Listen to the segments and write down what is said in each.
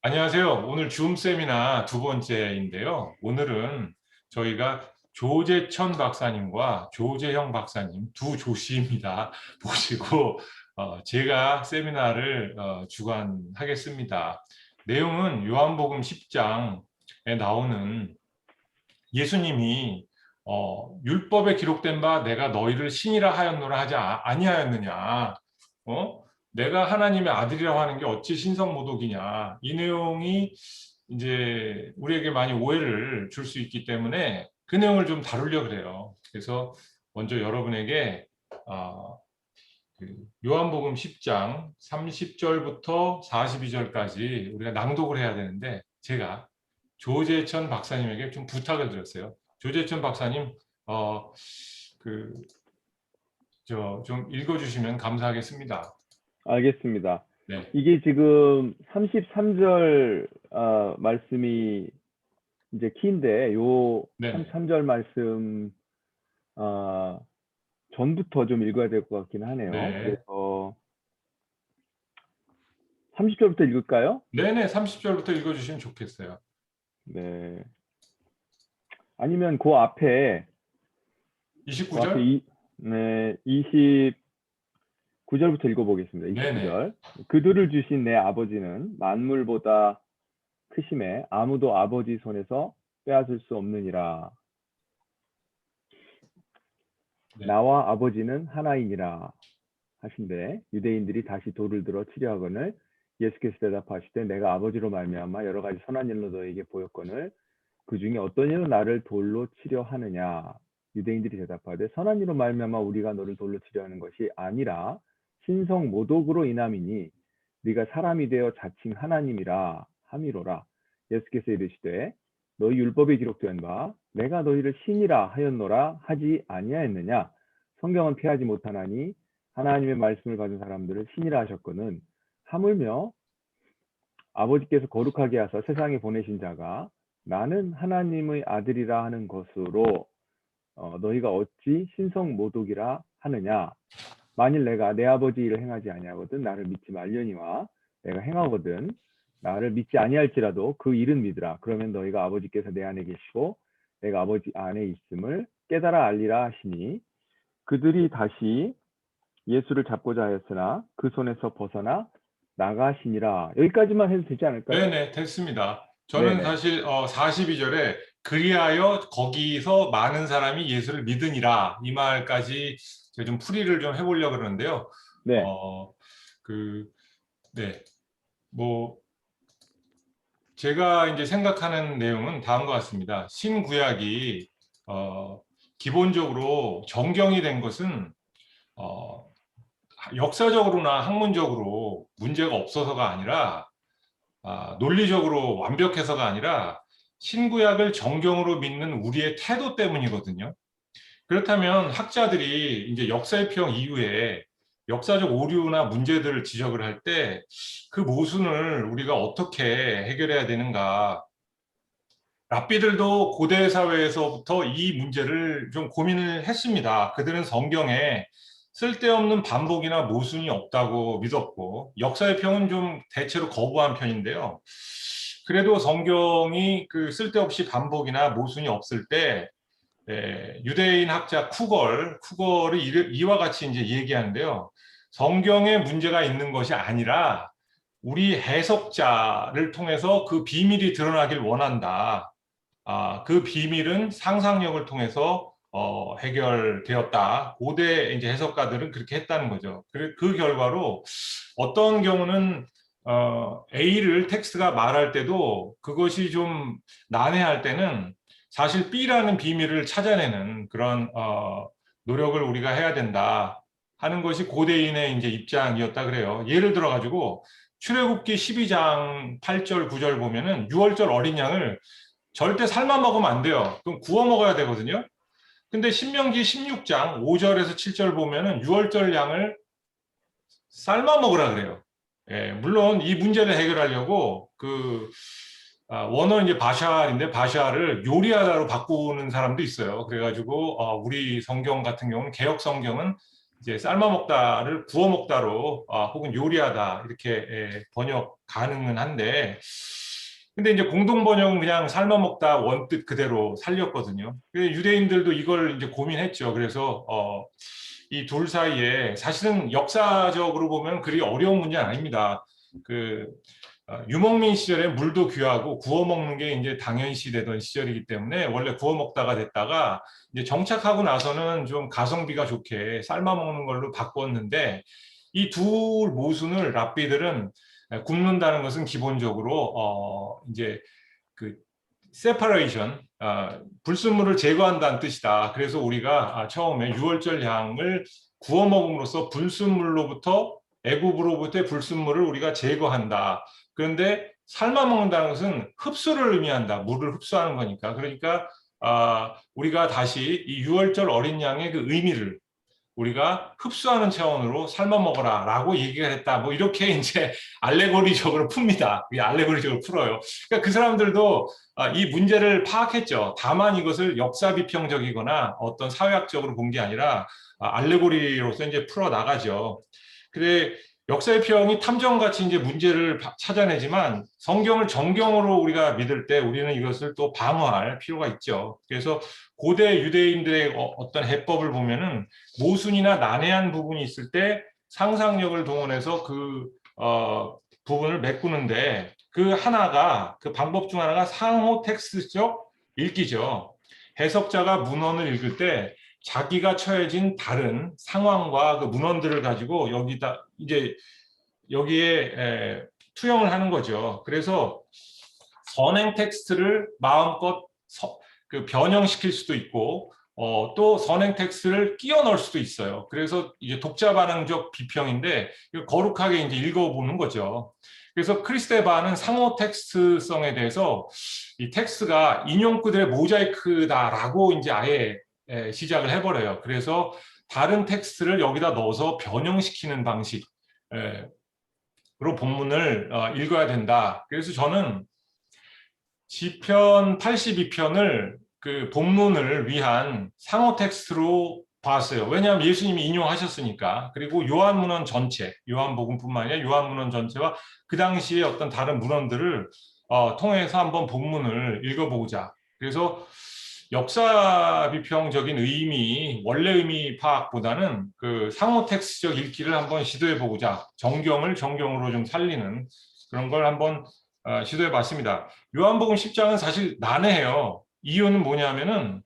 안녕하세요. 오늘 줌 세미나 두 번째인데요. 오늘은 저희가 조재천 박사님과 조재형 박사님 두 조씨입니다. 모시고 제가 세미나를 주관하겠습니다. 내용은 요한복음 10장에 나오는 예수님이 율법에 기록된 바 내가 너희를 신이라 하였노라 하지 아니하였느냐. 내가 하나님의 아들이라고 하는 게 어찌 신성모독이냐. 이 내용이 이제 우리에게 많이 오해를 줄 수 있기 때문에 그 내용을 좀 다루려고 그래요. 그래서 먼저 여러분에게 그 요한복음 10장 30절부터 42절까지 우리가 낭독을 해야 되는데 제가 조재천 박사님에게 좀 부탁을 드렸어요. 조재천 박사님, 좀 읽어주시면 감사하겠습니다. 알겠습니다. 네. 이게 지금 33절 말씀이 이제 키인데 요 네. 33절 말씀 전부터 좀 읽어야 될 것 같긴 하네요. 네. 그래서 30절부터 읽을까요? 네네, 30절부터 읽어주시면 좋겠어요. 네. 아니면 그 앞에 29절? 네, 29절부터 읽어보겠습니다. 29절. 네네. 그들을 주신 내 아버지는 만물보다 크심에 아무도 아버지 손에서 빼앗을 수 없느니라. 네. 나와 아버지는 하나이니라 하신데 유대인들이 다시 돌을 들어 치려 하거늘 예수께서 대답하시되 내가 아버지로 말미암아 여러 가지 선한 일로 너에게 보였거늘 그 중에 어떤 일로 나를 돌로 치려 하느냐. 유대인들이 대답하되 선한 일로 말미암아 우리가 너를 돌로 치려 하는 것이 아니라 신성 모독으로 인함이니 네가 사람이 되어 자칭 하나님이라 함이로라. 예수께서 이르시되 너희 율법에 기록된 바 내가 너희를 신이라 하였노라 하지 아니하였느냐. 성경은 피하지 못하나니 하나님의 말씀을 받은 사람들을 신이라 하셨거늘 하물며 아버지께서 거룩하게 하사 세상에 보내신 자가 나는 하나님의 아들이라 하는 것으로 너희가 어찌 신성 모독이라 하느냐. 만일 내가 내 아버지 일을 행하지 아니하거든 나를 믿지 말려니와 내가 행하거든 나를 믿지 아니할지라도 그 일은 믿으라. 그러면 너희가 아버지께서 내 안에 계시고 내가 아버지 안에 있음을 깨달아 알리라 하시니 그들이 다시 예수를 잡고자 하였으나 그 손에서 벗어나 나가시니라. 여기까지만 해도 되지 않을까요? 네네, 됐습니다. 저는 네네. 사실 42절에 그리하여 거기서 많은 사람이 예수를 믿으니라 이 말까지 제가 좀 풀이를 좀 해보려고 그러는데요. 네. 네, 뭐 제가 이제 생각하는 내용은 다음과 같습니다. 신구약이 기본적으로 정경이 된 것은 역사적으로나 학문적으로 문제가 없어서가 아니라 논리적으로 완벽해서가 아니라 신구약을 정경으로 믿는 우리의 태도 때문이거든요. 그렇다면 학자들이 이제 역사의 평 이후에 역사적 오류나 문제들을 지적을 할 때 그 모순을 우리가 어떻게 해결해야 되는가. 랍비들도 고대 사회에서부터 이 문제를 좀 고민을 했습니다. 그들은 성경에 쓸데없는 반복이나 모순이 없다고 믿었고 역사의 평은 좀 대체로 거부한 편인데요. 그래도 성경이 그 쓸데없이 반복이나 모순이 없을 때 유대인 학자 쿠걸이 이와 같이 이제 얘기하는데요. 성경에 문제가 있는 것이 아니라 우리 해석자를 통해서 그 비밀이 드러나길 원한다. 그 비밀은 상상력을 통해서 해결되었다. 고대 이제 해석가들은 그렇게 했다는 거죠. 그 결과로 어떤 경우는 A를 텍스트가 말할 때도 그것이 좀 난해할 때는 사실 B라는 비밀을 찾아내는 그런 노력을 우리가 해야 된다 하는 것이 고대인의 이제 입장이었다 그래요. 예를 들어 가지고 출애굽기 12장 8절 9절 보면은 6월절 어린 양을 절대 삶아 먹으면 안 돼요. 그럼 구워 먹어야 되거든요. 근데 신명기 16장 5절에서 7절 보면은 6월절 양을 삶아 먹으라 그래요. 물론 이 문제를 해결하려고 원어는 이제 바샬인데 바샬을 요리하다로 바꾸는 사람도 있어요. 그래가지고 우리 성경 같은 경우는 개역 성경은 이제 삶아 먹다를 구워 먹다로 혹은 요리하다 이렇게 번역 가능은 한데 근데 이제 공동 번역은 그냥 삶아 먹다 원뜻 그대로 살렸거든요. 유대인들도 이걸 이제 고민했죠. 그래서 이 둘 사이에 사실은 역사적으로 보면 그리 어려운 문제는 아닙니다. 그 유목민 시절에 물도 귀하고 구워 먹는 게 이제 당연시 되던 시절이기 때문에 원래 구워 먹다가 됐다가 이제 정착하고 나서는 좀 가성비가 좋게 삶아 먹는 걸로 바꿨는데 이 두 모순을 랍비들은 굽는다는 것은 기본적으로 이제 그 separation, 불순물을 제거한다는 뜻이다. 그래서 우리가 처음에 유월절 양을 구워 먹음으로써 불순물로부터 애굽으로부터의 불순물을 우리가 제거한다. 그런데 삶아 먹는다는 것은 흡수를 의미한다. 물을 흡수하는 거니까. 그러니까 우리가 다시 이 유월절 어린 양의 그 의미를 우리가 흡수하는 차원으로 삶아 먹어라라고 얘기가 했다. 뭐 이렇게 이제 알레고리적으로 풉니다. 알레고리적으로 풀어요. 그러니까 그 사람들도 이 문제를 파악했죠. 다만 이것을 역사 비평적이거나 어떤 사회학적으로 본 게 아니라 알레고리로서 이제 풀어 나가죠. 근데 역사의 평이 탐정같이 이제 문제를 찾아내지만 성경을 정경으로 우리가 믿을 때 우리는 이것을 또 방어할 필요가 있죠. 그래서 고대 유대인들의 어떤 해법을 보면은 모순이나 난해한 부분이 있을 때 상상력을 동원해서 그 부분을 메꾸는데 그 하나가 그 방법 중 하나가 상호 텍스트적 읽기죠. 해석자가 문헌을 읽을 때 자기가 처해진 다른 상황과 그 문헌들을 가지고 여기다 이제 여기에 투영을 하는 거죠. 그래서 선행 텍스트를 마음껏 그 변형시킬 수도 있고 또 선행 텍스트를 끼워 넣을 수도 있어요. 그래서 이제 독자 반응적 비평인데 거룩하게 이제 읽어보는 거죠. 그래서 크리스테바는 상호 텍스트성에 대해서 이 텍스트가 인용구들의 모자이크다라고 이제 아예 시작을 해버려요. 그래서 다른 텍스트를 여기다 넣어서 변형시키는 방식으로 본문을 읽어야 된다. 그래서 저는 시편 82편을 그 본문을 위한 상호 텍스트로 봤어요. 왜냐하면 예수님이 인용하셨으니까. 그리고 요한문헌 전체, 요한복음뿐만 아니라 요한문헌 전체와 그 당시에 어떤 다른 문헌들을 통해서 한번 본문을 읽어보자. 그래서 역사 비평적인 의미, 원래 의미 파악보다는 그 상호 텍스트적 읽기를 한번 시도해 보고자 정경을 정경으로 좀 살리는 그런 걸 한번 시도해 봤습니다. 요한복음 10장은 사실 난해해요. 이유는 뭐냐면은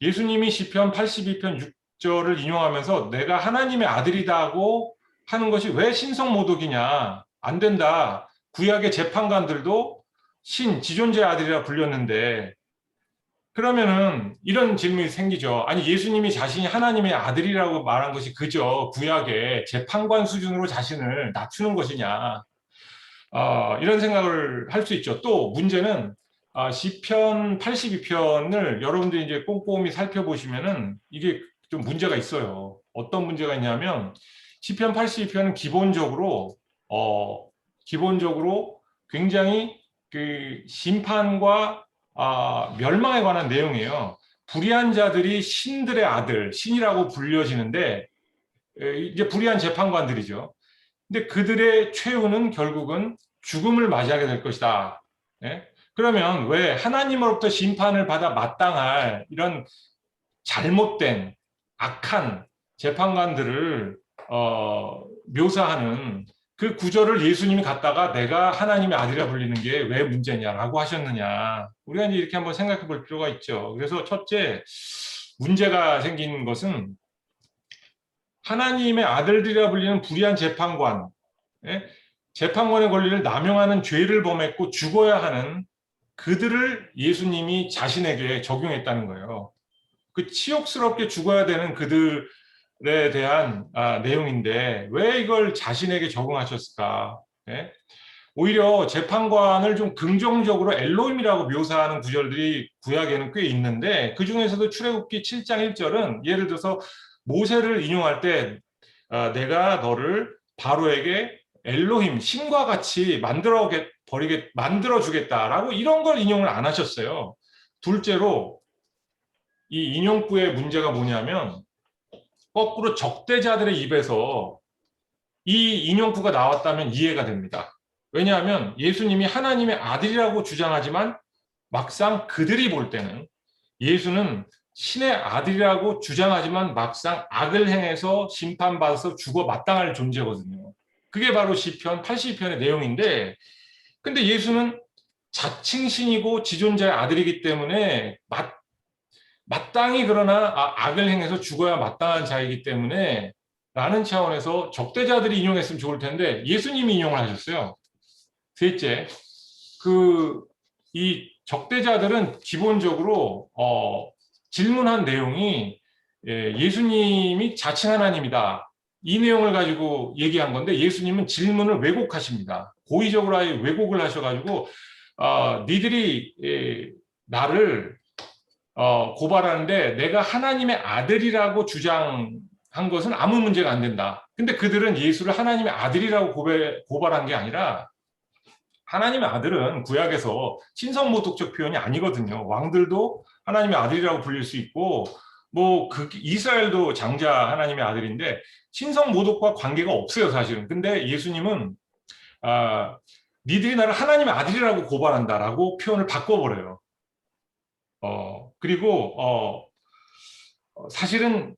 예수님이 시편 82편 6절을 인용하면서 내가 하나님의 아들이다고 하는 것이 왜 신성모독이냐. 안 된다. 구약의 재판관들도 지존자의 아들이라 불렸는데 그러면은 이런 질문이 생기죠. 아니 예수님이 자신이 하나님의 아들이라고 말한 것이 그저 구약의 재판관 수준으로 자신을 낮추는 것이냐. 이런 생각을 할 수 있죠. 또 문제는 시편 82편을 여러분들이 이제 꼼꼼히 살펴보시면은 이게 좀 문제가 있어요. 어떤 문제가 있냐면 시편 82편은 기본적으로 굉장히 그 심판과 멸망에 관한 내용이에요. 불의한 자들이 신들의 아들, 신이라고 불려지는데 이제 불의한 재판관들이죠. 근데 그들의 최후는 결국은 죽음을 맞이하게 될 것이다. 예? 그러면 왜 하나님으로부터 심판을 받아 마땅할 이런 잘못된 악한 재판관들을 묘사하는 그 구절을 예수님이 갖다가 내가 하나님의 아들이라 불리는 게 왜 문제냐라고 하셨느냐. 우리가 이제 이렇게 한번 생각해 볼 필요가 있죠. 그래서 첫째, 문제가 생긴 것은 하나님의 아들들이라 불리는 불의한 재판관, 재판관의 권리를 남용하는 죄를 범했고 죽어야 하는 그들을 예수님이 자신에게 적용했다는 거예요. 그 치욕스럽게 죽어야 되는 그들에 대한 내용인데 왜 이걸 자신에게 적용하셨을까? 오히려 재판관을 좀 긍정적으로 엘로힘이라고 묘사하는 구절들이 구약에는 꽤 있는데 그 중에서도 출애굽기 7장 1절은 예를 들어서 모세를 인용할 때 내가 너를 바로에게 엘로힘 신과 같이 만들어 주겠다라고 이런 걸 인용을 안 하셨어요. 둘째로 이 인용구의 문제가 뭐냐면 거꾸로 적대자들의 입에서 이 인용구가 나왔다면 이해가 됩니다. 왜냐하면 예수님이 하나님의 아들이라고 주장하지만 막상 그들이 볼 때는 예수는 신의 아들이라고 주장하지만 막상 악을 행해서 심판받아서 죽어 마땅할 존재거든요. 그게 바로 시편 82편의 내용인데, 근데 예수는 자칭 신이고 지존자의 아들이기 때문에 마땅히 그러나 악을 행해서 죽어야 마땅한 자이기 때문에 라는 차원에서 적대자들이 인용했으면 좋을 텐데 예수님이 인용을 하셨어요. 셋째, 이 적대자들은 기본적으로 질문한 내용이 예수님이 자칭 하나님이다. 이 내용을 가지고 얘기한 건데 예수님은 질문을 왜곡하십니다. 고의적으로 아예 왜곡을 하셔가지고 니들이 나를 고발하는데 내가 하나님의 아들이라고 주장한 것은 아무 문제가 안 된다. 근데 그들은 예수를 하나님의 아들이라고 고발한 게 아니라 하나님의 아들은 구약에서 신성모독적 표현이 아니거든요. 왕들도 하나님의 아들이라고 불릴 수 있고 이스라엘도 장자 하나님의 아들인데 신성모독과 관계가 없어요, 사실은. 근데 예수님은 니들이 나를 하나님의 아들이라고 고발한다라고 표현을 바꿔버려요. 그리고 사실은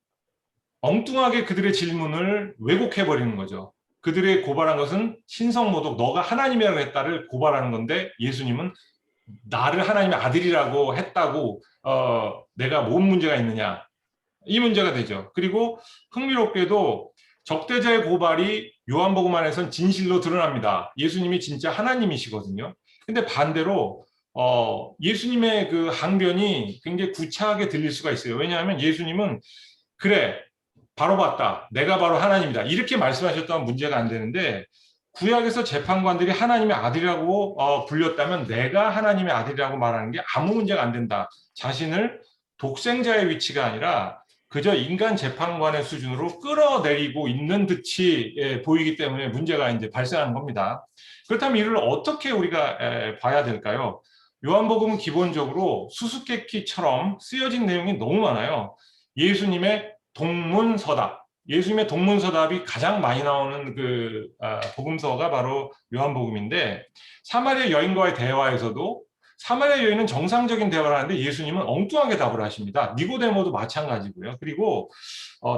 엉뚱하게 그들의 질문을 왜곡해버리는 거죠. 그들의 고발한 것은 신성모독, 너가 하나님이라고 했다를 고발하는 건데 예수님은 나를 하나님의 아들이라고 했다고 내가 뭔 문제가 있느냐, 이 문제가 되죠. 그리고 흥미롭게도 적대자의 고발이 요한복음 안에서는 진실로 드러납니다. 예수님이 진짜 하나님이시거든요. 근데 반대로 예수님의 그 항변이 굉장히 구차하게 들릴 수가 있어요. 왜냐하면 예수님은 그래, 바로 봤다. 내가 바로 하나님이다. 이렇게 말씀하셨다면 문제가 안 되는데 구약에서 재판관들이 하나님의 아들이라고 불렸다면 내가 하나님의 아들이라고 말하는 게 아무 문제가 안 된다. 자신을 독생자의 위치가 아니라 그저 인간 재판관의 수준으로 끌어내리고 있는 듯이 보이기 때문에 문제가 이제 발생하는 겁니다. 그렇다면 이를 어떻게 우리가 봐야 될까요? 요한복음은 기본적으로 수수께끼처럼 쓰여진 내용이 너무 많아요. 예수님의 동문서답, 예수님의 동문서답이 가장 많이 나오는 복음서가 바로 요한복음인데 사마리아 여인과의 대화에서도 사마리아 여인은 정상적인 대화를 하는데 예수님은 엉뚱하게 답을 하십니다. 니고데모도 마찬가지고요. 그리고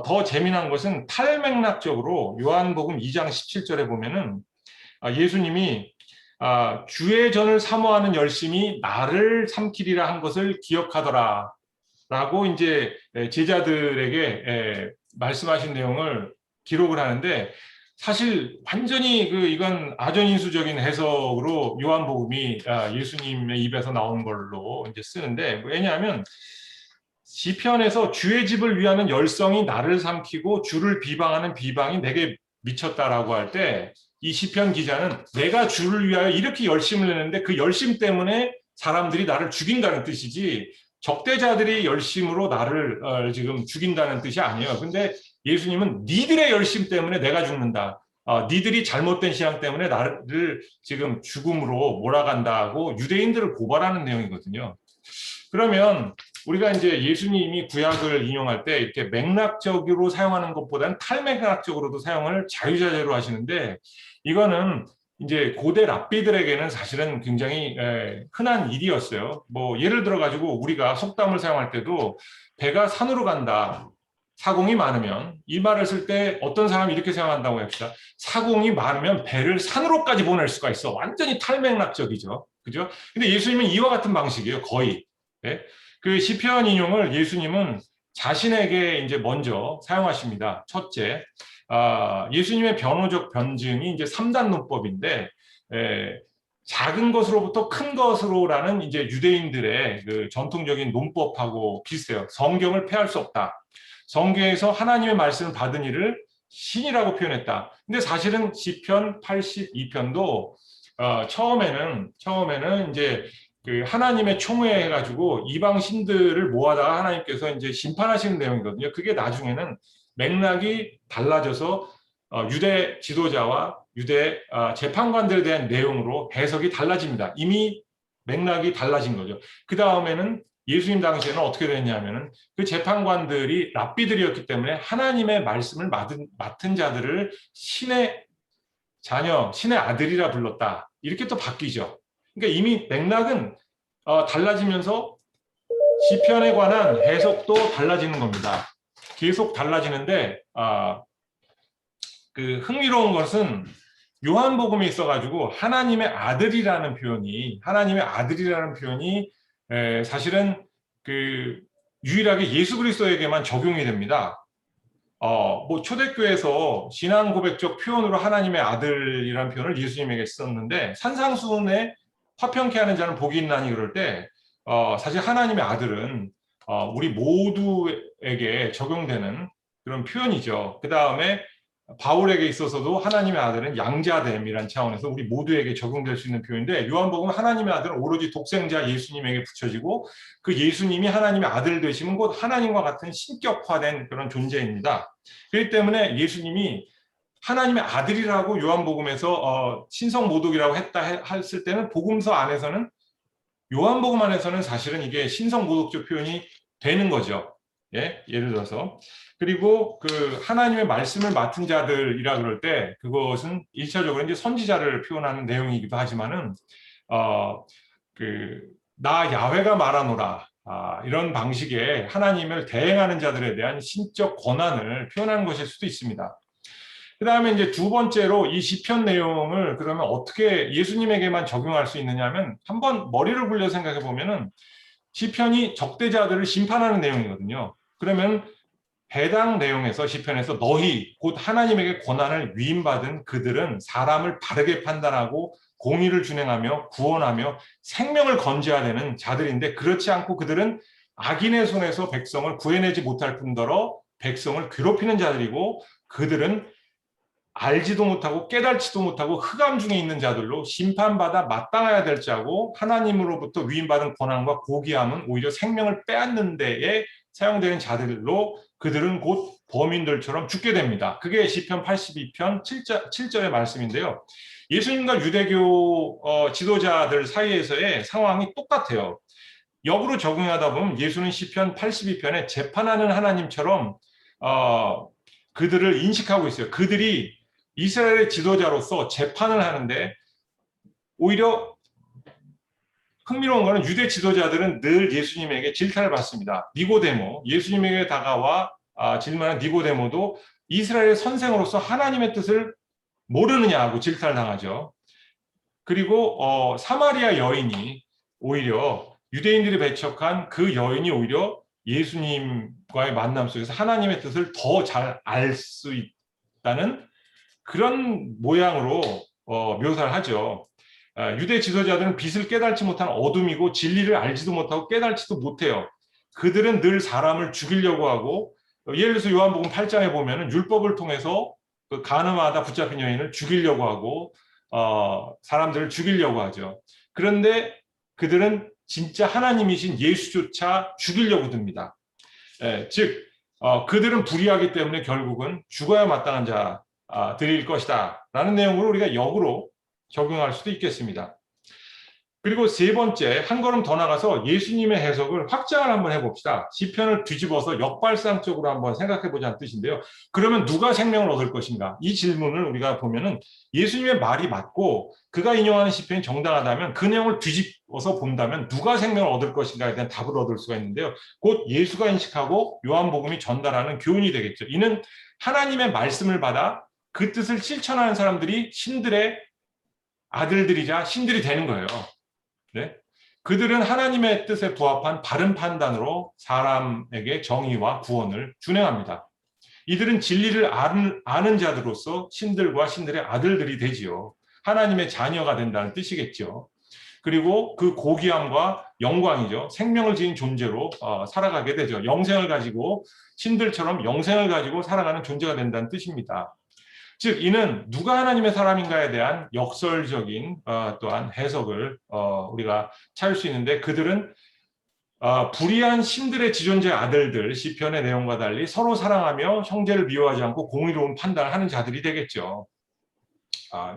더 재미난 것은 탈맥락적으로 요한복음 2장 17절에 보면은 예수님이 주의 전을 사모하는 열심이 나를 삼키리라 한 것을 기억하더라 라고 이제 제자들에게 말씀하신 내용을 기록을 하는데 사실 완전히 이건 아전인수적인 해석으로 요한복음이 예수님의 입에서 나온 걸로 이제 쓰는데 왜냐하면 시편에서 주의 집을 위하는 열성이 나를 삼키고 주를 비방하는 비방이 내게 미쳤다라고 할 때 이 시편 기자는 내가 주를 위하여 이렇게 열심을 내는데 그 열심 때문에 사람들이 나를 죽인다는 뜻이지 적대자들이 열심으로 나를 지금 죽인다는 뜻이 아니에요. 근데 예수님은 니들의 열심 때문에 내가 죽는다. 니들이 잘못된 신앙 때문에 나를 지금 죽음으로 몰아간다고 유대인들을 고발하는 내용이거든요. 그러면 우리가 이제 예수님이 구약을 인용할 때 이렇게 맥락적으로 사용하는 것보다는 탈맥락적으로도 사용을 자유자재로 하시는데 이거는 이제 고대 랍비들에게는 사실은 굉장히 흔한 일이었어요. 예를 들어 가지고 우리가 속담을 사용할 때도 배가 산으로 간다. 사공이 많으면 이 말을 쓸 때 어떤 사람이 이렇게 생각한다고 합시다. 사공이 많으면 배를 산으로까지 보낼 수가 있어. 완전히 탈맥락적이죠. 그죠? 근데 예수님은 이와 같은 방식이에요. 거의. 네? 그 시편 인용을 예수님은 자신에게 이제 먼저 사용하십니다. 첫째, 예수님의 변호적 변증이 이제 3단 논법인데, 작은 것으로부터 큰 것으로라는 이제 유대인들의 그 전통적인 논법하고 비슷해요. 성경을 폐할 수 없다. 성경에서 하나님의 말씀을 받은 이를 신이라고 표현했다. 근데 사실은 시편 82편도 처음에는 이제 그 하나님의 총회 해가지고 이방 신들을 모아다가 하나님께서 이제 심판하시는 내용이거든요. 그게 나중에는 맥락이 달라져서 유대 지도자와 유대 재판관들에 대한 내용으로 해석이 달라집니다. 이미 맥락이 달라진 거죠. 그 다음에는 예수님 당시에는 어떻게 됐냐면은 그 재판관들이 랍비들이었기 때문에 하나님의 말씀을 맡은 자들을 신의 자녀, 신의 아들이라 불렀다. 이렇게 또 바뀌죠. 그러니까 이미 맥락은 달라지면서 시편에 관한 해석도 달라지는 겁니다. 계속 달라지는데 그 흥미로운 것은 요한복음에 있어가지고 하나님의 아들이라는 표현이 사실은 그 유일하게 예수 그리스도에게만 적용이 됩니다. 뭐 초대교회에서 신앙 고백적 표현으로 하나님의 아들이라는 표현을 예수님에게 썼는데 산상수훈에 화평케 하는 자는 복이 있나니 그럴 때 사실 하나님의 아들은 우리 모두에게 적용되는 그런 표현이죠. 그 다음에 바울에게 있어서도 하나님의 아들은 양자됨이라는 차원에서 우리 모두에게 적용될 수 있는 표현인데 요한복음은 하나님의 아들은 오로지 독생자 예수님에게 붙여지고 그 예수님이 하나님의 아들 되시면 곧 하나님과 같은 신격화된 그런 존재입니다. 그렇기 때문에 예수님이 하나님의 아들이라고 요한복음에서 신성모독이라고 했을 때는 복음서 안에서는 요한복음 안에서는 사실은 이게 신성모독적 표현이 되는 거죠. 예를 들어서 그리고 그 하나님의 말씀을 맡은 자들이라 그럴 때 그것은 일차적으로 이제 선지자를 표현하는 내용이기도 하지만은 나 야훼가 말하노라 이런 방식의 하나님을 대행하는 자들에 대한 신적 권한을 표현하는 것일 수도 있습니다. 그 다음에 이제 두 번째로 이 시편 내용을 그러면 어떻게 예수님에게만 적용할 수 있느냐면 한번 머리를 굴려 생각해 보면은 시편이 적대자들을 심판하는 내용이거든요. 그러면 해당 내용에서 시편에서 너희 곧 하나님에게 권한을 위임받은 그들은 사람을 바르게 판단하고 공의를 준행하며 구원하며 생명을 건져야 되는 자들인데 그렇지 않고 그들은 악인의 손에서 백성을 구해내지 못할 뿐더러 백성을 괴롭히는 자들이고 그들은 알지도 못하고 깨달지도 못하고 흑암 중에 있는 자들로 심판받아 마땅해야 될 자고 하나님으로부터 위임받은 권한과 고귀함은 오히려 생명을 빼앗는 데에 사용되는 자들로 그들은 곧 범인들처럼 죽게 됩니다. 그게 시편 82편 7절의 말씀인데요. 예수님과 유대교 지도자들 사이에서의 상황이 똑같아요. 역으로 적용하다 보면 예수는 시편 82편에 재판하는 하나님처럼 그들을 인식하고 있어요. 그들이 이스라엘의 지도자로서 재판을 하는데 오히려 흥미로운 것은 유대 지도자들은 늘 예수님에게 질타를 받습니다. 니고데모, 예수님에게 다가와 질문한 니고데모도 이스라엘의 선생으로서 하나님의 뜻을 모르느냐고 질타를 당하죠. 그리고 사마리아 여인이 오히려 유대인들이 배척한 그 여인이 오히려 예수님과의 만남 속에서 하나님의 뜻을 더 잘 알 수 있다는 그런 모양으로 묘사를 하죠. 유대 지도자들은 빛을 깨달지 못한 어둠이고 진리를 알지도 못하고 깨달지도 못해요. 그들은 늘 사람을 죽이려고 하고 예를 들어서 요한복음 8장에 보면 율법을 통해서 그 가늠하다 붙잡힌 여인을 죽이려고 하고 사람들을 죽이려고 하죠. 그런데 그들은 진짜 하나님이신 예수조차 죽이려고 듭니다. 즉 그들은 불의하기 때문에 결국은 죽어야 마땅한 자들일 것이다 라는 내용으로 우리가 역으로 적용할 수도 있겠습니다. 그리고 세 번째, 한 걸음 더 나가서 예수님의 해석을 확장을 한번 해봅시다. 시편을 뒤집어서 역발상적으로 한번 생각해보자는 뜻인데요. 그러면 누가 생명을 얻을 것인가? 이 질문을 우리가 보면은 예수님의 말이 맞고 그가 인용하는 시편이 정당하다면 그 내용을 뒤집어서 본다면 누가 생명을 얻을 것인가에 대한 답을 얻을 수가 있는데요. 곧 예수가 인식하고 요한복음이 전달하는 교훈이 되겠죠. 이는 하나님의 말씀을 받아 그 뜻을 실천하는 사람들이 신들의 아들들이자 신들이 되는 거예요. 네? 그들은 하나님의 뜻에 부합한 바른 판단으로 사람에게 정의와 구원을 준행합니다. 이들은 진리를 아는 자들로서 신들과 신들의 아들들이 되지요. 하나님의 자녀가 된다는 뜻이겠죠. 그리고 그 고귀함과 영광이죠. 생명을 지닌 존재로 살아가게 되죠. 영생을 가지고 신들처럼 영생을 가지고 살아가는 존재가 된다는 뜻입니다. 즉 이는 누가 하나님의 사람인가에 대한 역설적인 또한 해석을 우리가 찾을 수 있는데 그들은 불의한 신들의 지존재 아들들 시편의 내용과 달리 서로 사랑하며 형제를 미워하지 않고 공의로운 판단을 하는 자들이 되겠죠.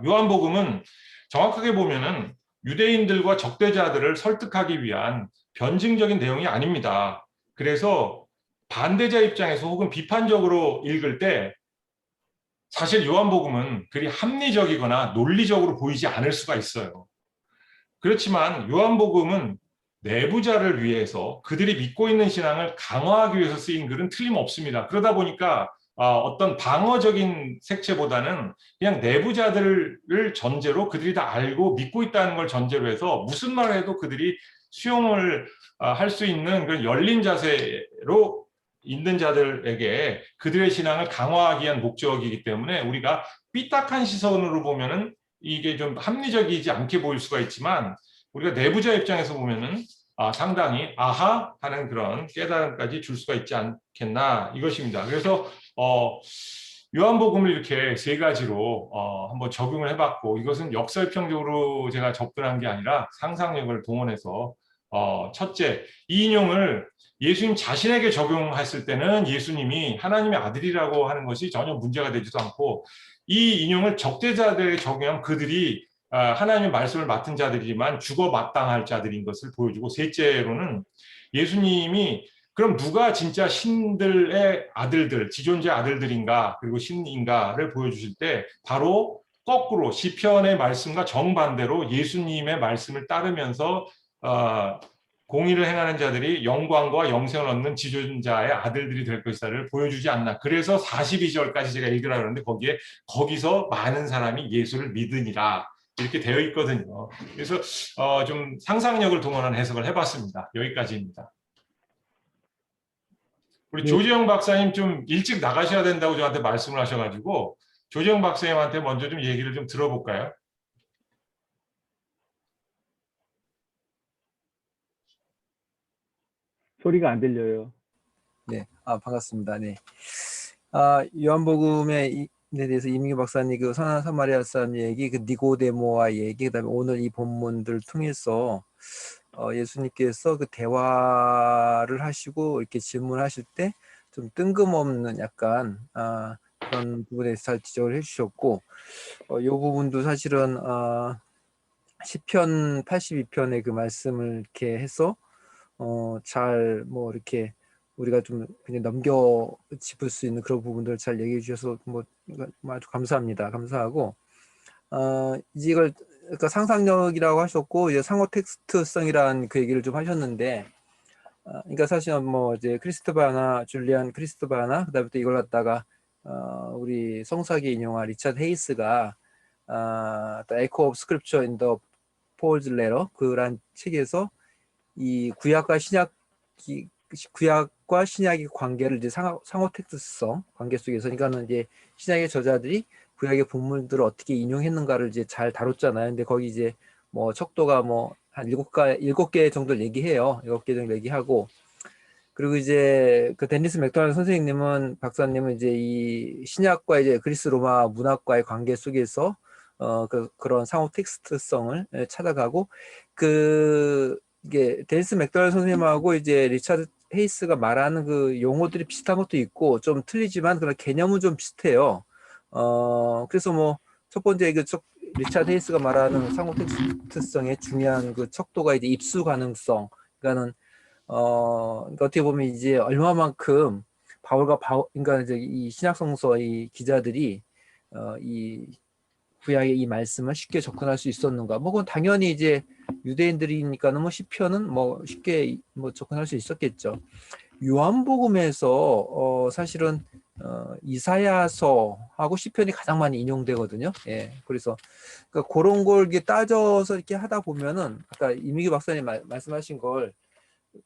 요한복음은 정확하게 보면은 유대인들과 적대자들을 설득하기 위한 변증적인 내용이 아닙니다. 그래서 반대자 입장에서 혹은 비판적으로 읽을 때 사실 요한복음은 그리 합리적이거나 논리적으로 보이지 않을 수가 있어요. 그렇지만 요한복음은 내부자를 위해서 그들이 믿고 있는 신앙을 강화하기 위해서 쓰인 글은 틀림없습니다. 그러다 보니까 어떤 방어적인 색채보다는 그냥 내부자들을 전제로 그들이 다 알고 믿고 있다는 걸 전제로 해서 무슨 말을 해도 그들이 수용을 할 수 있는 그런 열린 자세로 있는 자들에게 그들의 신앙을 강화하기 위한 목적이기 때문에 우리가 삐딱한 시선으로 보면은 이게 좀 합리적이지 않게 보일 수가 있지만 우리가 내부자 입장에서 보면은 상당히 아하 하는 그런 깨달음까지 줄 수가 있지 않겠나 이것입니다. 그래서 요한복음을 이렇게 세 가지로 한번 적용을 해봤고 이것은 역설평적으로 제가 접근한 게 아니라 상상력을 동원해서 첫째, 이 인용을 예수님 자신에게 적용했을 때는 예수님이 하나님의 아들이라고 하는 것이 전혀 문제가 되지도 않고 이 인용을 적대자들에게 적용하면 그들이 하나님의 말씀을 맡은 자들이지만 죽어 마땅할 자들인 것을 보여주고 셋째로는 예수님이 그럼 누가 진짜 신들의 아들들, 지존자 아들들인가 그리고 신인가를 보여주실 때 바로 거꾸로 시편의 말씀과 정반대로 예수님의 말씀을 따르면서 공의를 행하는 자들이 영광과 영생을 얻는 지존자의 아들들이 될 것이다를 보여주지 않나. 그래서 42절까지 제가 읽으라 그러는데 거기서 많은 사람이 예수를 믿으니라. 이렇게 되어 있거든요. 그래서 좀 상상력을 동원한 해석을 해봤습니다. 여기까지입니다. 우리 네, 조지영 박사님 좀 일찍 나가셔야 된다고 저한테 말씀을 하셔가지고 조지영 박사님한테 먼저 좀 얘기를 좀 들어볼까요? 소리가 안 들려요. 네, 반갑습니다. 네. 요한복음에 대해서 이민규 박사님 그 선한 사마리아 사람 얘기, 그 니고데모와 얘기, 그다음에 오늘 이 본문들 통해서 예수님께서 그 대화를 하시고 이렇게 질문하실 때 좀 뜬금없는 약간 그런 부분에 잘 지적을 해주셨고, 이 부분도 사실은 시편 82편의 그 말씀을 이렇게 해서 잘 뭐 이렇게 우리가 좀 그냥 넘겨 짚을 수 있는 그런 부분들을 잘 얘기해 주셔서 뭐 아주 감사합니다. 감사하고 이제 이걸 그러니까 상상력이라고 하셨고 이제 상호 텍스트성이라는 그 얘기를 좀 하셨는데 그러니까 사실은 뭐 이제 크리스토바나 줄리안 크리스토바나 그다음에 또 이걸 갖다가 우리 성사기 인용한 리차드 헤이스가 The Echo of Scripture in the Paul's Letter 그란 책에서 이 구약과 신약의 관계를 이제 상호 텍스트성 관계 속에서 그러니까는 이제 신약의 저자들이 구약의 본문들을 어떻게 인용했는가를 이제 잘 다뤘잖아요. 근데 거기 이제 뭐 척도가 뭐 한 7개 정도를 얘기해요. 7개 정도 얘기하고 그리고 이제 그 데니스 맥도날드 선생님은 박사님은 이제 이 신약과 이제 그리스 로마 문학과의 관계 속에서 그런 상호 텍스트성을 찾아가고 이게 데니스 맥도날드 선생님하고 이제 리차드 헤이스가 말하는 그 용어들이 비슷한 것도 있고 좀 틀리지만 그런 개념은 좀 비슷해요. 그래서 뭐 첫 번째 리차드 헤이스가 말하는 상호 텍스트성의 중요한 그 척도가 이제 입수 가능성. 그러니까는 그러니까 어떻게 보면 이제 얼마만큼 그러니까 이제 이 신약성서 이 기자들이 이 구약의 이 말씀을 쉽게 접근할 수 있었는가? 뭐 그건 당연히 이제 유대인들이니까는 뭐 시편은 뭐 쉽게 뭐 접근할 수 있었겠죠. 요한복음에서 사실은 이사야서하고 시편이 가장 많이 인용되거든요. 예, 그래서 그러니까 그런 걸 이렇게 따져서 이렇게 하다 보면은 아까 이미규 박사님 말씀하신 걸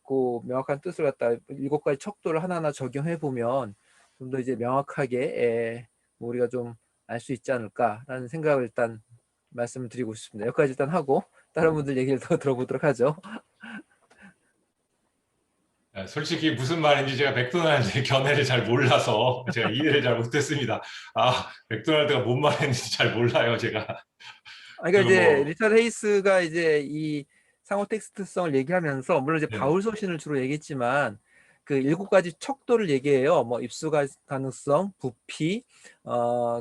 그 명확한 뜻을 갖다 7가지 척도를 하나하나 적용해 보면 좀 더 이제 명확하게 뭐 우리가 좀 알 수 있지 않을까라는 생각을 일단 말씀을 드리고 싶습니다. 여기까지 일단 하고 다른 분들 얘기를 더 들어보도록 하죠. 솔직히 무슨 말인지 제가 맥도날드의 견해를 잘 몰라서 제가 이해를 잘 못했습니다. 맥도날드가 뭔 말했는지 잘 몰라요, 제가. 그러니까 그리고 이제 뭐, 리차드 헤이스가 이제 이 상호 텍스트성을 얘기하면서 물론 이제 네네, 바울 서신을 주로 얘기했지만 그 7가지 척도를 얘기해요. 뭐 입수 가능성, 부피,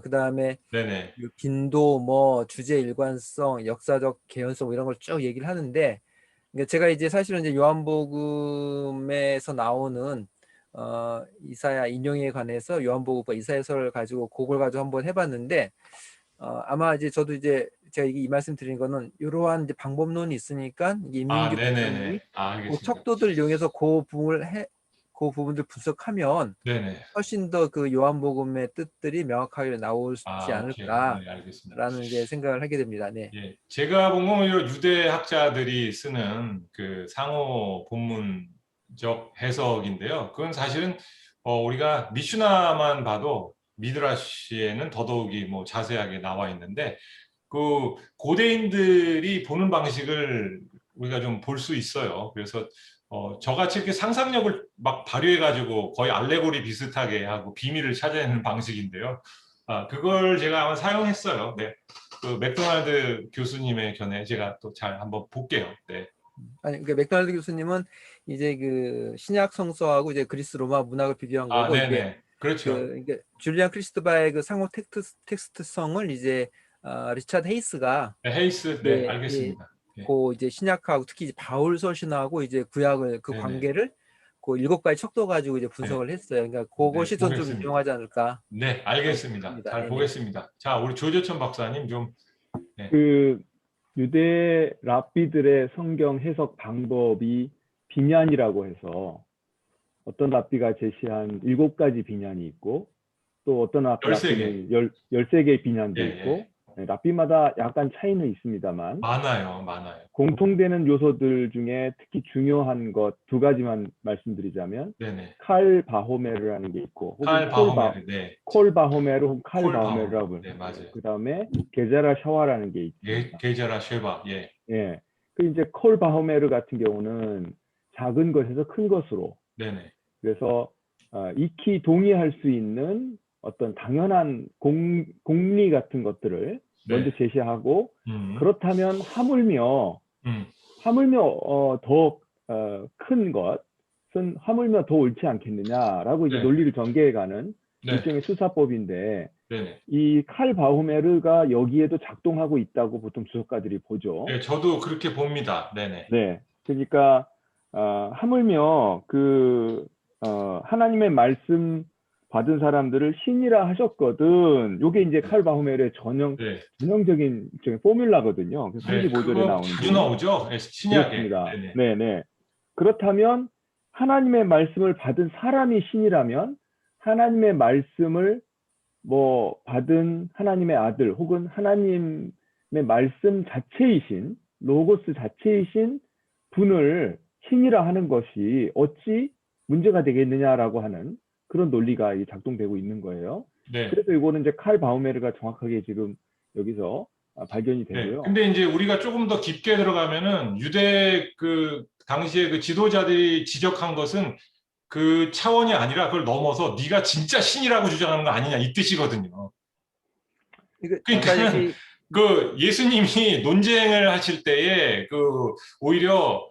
그다음에 네네, 빈도, 뭐 주제 일관성, 역사적 개연성 이런 걸 쭉 얘기를 하는데 그러니까 제가 이제 사실은 이제 요한복음에서 나오는 이사야 인용에 관해서 요한복음과 이사야서를 가지고 그걸 가지고 한번 해봤는데 아마 이제 저도 이제 제가 이 말씀 드린 거는 이러한 이제 방법론이 있으니까 이게 아, 임민규 네네네. 목사님이 아, 그 알겠습니다. 척도들을 이용해서 그 부분들 분석하면 네네. 훨씬 더 그 요한복음의 뜻들이 명확하게 나오지 아, 오케이. 네, 알겠습니다. 않을까라는 이제 생각을 하게 됩니다. 네. 예, 제가 본 건 오히려 유대 학자들이 쓰는 그 상호 본문적 해석인데요. 그건 사실은 우리가 미슈나만 봐도 미드라시에는 더더욱이 뭐 자세하게 나와 있는데 그 고대인들이 보는 방식을 우리가 좀 볼 수 있어요. 그래서 저같이 이렇게 상상력을 막 발휘해가지고 거의 알레고리 비슷하게 하고 비밀을 찾아내는 방식인데요. 아, 그걸 제가 아마 사용했어요. 네. 그 맥도날드 교수님의 견해 제가 또 잘 한번 볼게요. 네. 아니, 그러니까 맥도날드 교수님은 이제 그 신약 성서하고 이제 그리스 로마 문학을 비교한 아, 거고 이게 네네. 그렇죠. 그러니까 줄리안 크리스토바의 그 상호 텍스트성을 이제 리차드 헤이스가 네, 헤이스, 네, 이제 알겠습니다. 네, 그 이제 신약하고 특히 이제 바울 서신하고 이제 구약을 그 네네. 관계를 그 7가지 척도 가지고 이제 네. 분석을 했어요. 그러니까 네, 그것이 좀 보겠습니다. 유용하지 않을까. 네, 알겠습니다. 싶습니다. 잘 네네. 보겠습니다. 자, 우리 조재천 박사님 좀. 네. 그 유대 랍비들의 성경 해석 방법이 빈얀이라고 해서 어떤 랍비가 제시한 7가지 빈얀이 있고 또 어떤 13개. 랍비는 13개의 빈얀도 예, 있고 예. 네, 랍비마다 약간 차이는 있습니다만 많아요, 많아요. 공통되는 요소들 중에 특히 중요한 것 2가지만 말씀드리자면 네네. 칼 바호메르라는 게 있고 혹은 칼 바호메르, 네. 콜 바호메르 혹은 칼 콜 바호메르라고 바호메르, 네, 맞아요. 그 다음에 게자라 샤와라는 게 있습니다. 게자라 쉐바, 예. 예. 그 이제 콜 바호메르 같은 경우는 작은 것에서 큰 것으로 네네. 그래서 익히 동의할 수 있는 어떤 당연한 공리 같은 것들을 네. 먼저 제시하고 그렇다면 하물며 더 큰 것은 하물며 더 옳지 않겠느냐라고 이제 네. 논리를 전개해가는 네. 일종의 수사법인데 네네. 이 칼 바호메르가 여기에도 작동하고 있다고 보통 주석가들이 보죠. 네, 저도 그렇게 봅니다. 네네. 네, 그러니까 하물며 하나님의 말씀 받은 사람들을 신이라 하셨거든. 요게 이제 칼 바호메르의 네. 전형적인 일종의 포뮬라거든요. 그 네, 35절에 그거 나오는 자주 게. 나오죠. 신약에. 그렇습니다. 네네. 네네. 그렇다면 하나님의 말씀을 받은 사람이 신이라면 하나님의 말씀을 받은 하나님의 아들 혹은 하나님의 말씀 자체이신 로고스 자체이신 분을 신이라 하는 것이 어찌 문제가 되겠느냐라고 하는 그런 논리가 작동되고 있는 거예요. 네. 그래서 이거는 이제 칼 바우메르가 정확하게 지금 여기서 발견이 네. 되고요. 근데 이제 우리가 조금 더 깊게 들어가면은 유대 그 당시에 그 지도자들이 지적한 것은 그 차원이 아니라 그걸 넘어서 네가 진짜 신이라고 주장하는 거 아니냐 이 뜻이거든요. 그러니까 그 예수님이 논쟁을 하실 때에 그 오히려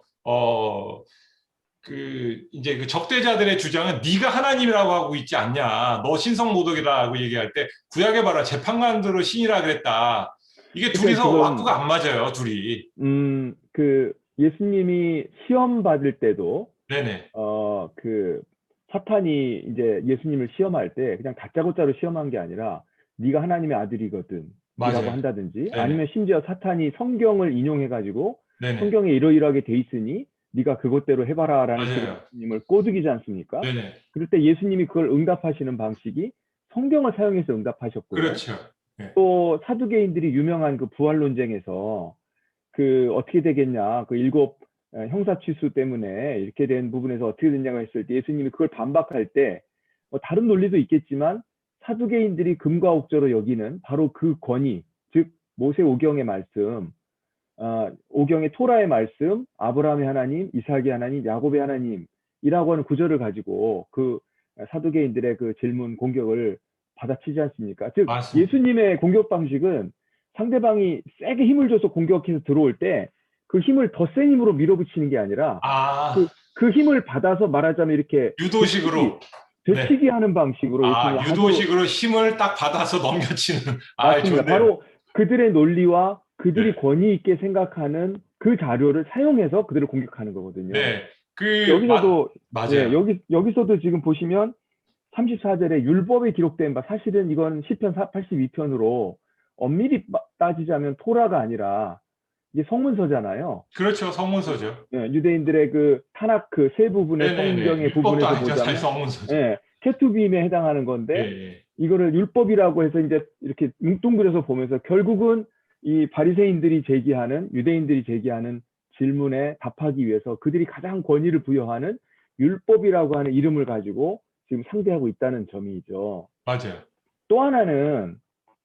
그 이제 그 적대자들의 주장은 네가 하나님이라고 하고 있지 않냐, 너 신성모독이라고 얘기할 때 구약에 봐라 재판관들은 신이라 그랬다. 이게 둘이서 왁구가 안 맞아요, 둘이. 그 예수님이 시험 받을 때도 네네. 그 사탄이 이제 예수님을 시험할 때 그냥 다짜고짜로 시험한 게 아니라 네가 하나님의 아들이거든 라고 한다든지 네네. 아니면 심지어 사탄이 성경을 인용해가지고 네네. 성경에 이러이러하게 돼 있으니 네가 그것대로 해봐라 라는 식으로 예수님을 꼬드기지 않습니까? 네네. 그럴 때 예수님이 그걸 응답하시는 방식이 성경을 사용해서 응답하셨고요. 그렇죠. 네. 또 사두개인들이 유명한 그 부활 논쟁에서 그 어떻게 되겠냐, 그 7 형사취수 때문에 이렇게 된 부분에서 어떻게 됐냐고 했을 때 예수님이 그걸 반박할 때 다른 논리도 있겠지만 사두개인들이 금과 옥조로 여기는 바로 그 권위, 즉 모세 오경의 말씀, 오경의 토라의 말씀, 아브라함의 하나님, 이삭의 하나님, 야곱의 하나님이라고 하는 구절을 가지고 그 사두개인들의 그 질문 공격을 받아치지 않습니까? 즉 맞습니다. 예수님의 공격 방식은 상대방이 세게 힘을 줘서 공격해서 들어올 때 그 힘을 더 센 힘으로 밀어붙이는 게 아니라 그 힘을 받아서 말하자면 이렇게 유도식으로 되치기 네. 하는 방식으로 유도식으로 힘을 딱 받아서 넘겨치는. 맞습니다. 바로 그들의 논리와 그들이 네. 권위 있게 생각하는 그 자료를 사용해서 그들을 공격하는 거거든요. 네. 여기서도 맞아요. 여기서도 지금 보시면 34절에 율법에 기록된 바, 사실은 이건 시편 82편으로 엄밀히 따지자면 토라가 아니라 이게 성문서잖아요. 그렇죠. 성문서죠. 유대인들의 그 타나크 세 부분의 네네네. 성경의 율법도 부분에서 아니죠. 사실 보자면 성문서죠. 케투빔에 해당하는 예, 건데 예. 이거를 율법이라고 해서 이제 이렇게 뭉뚱그려서 보면서 결국은 이 바리새인들이 제기하는, 유대인들이 제기하는 질문에 답하기 위해서 그들이 가장 권위를 부여하는 율법이라고 하는 이름을 가지고 지금 상대하고 있다는 점이죠. 맞아요. 또 하나는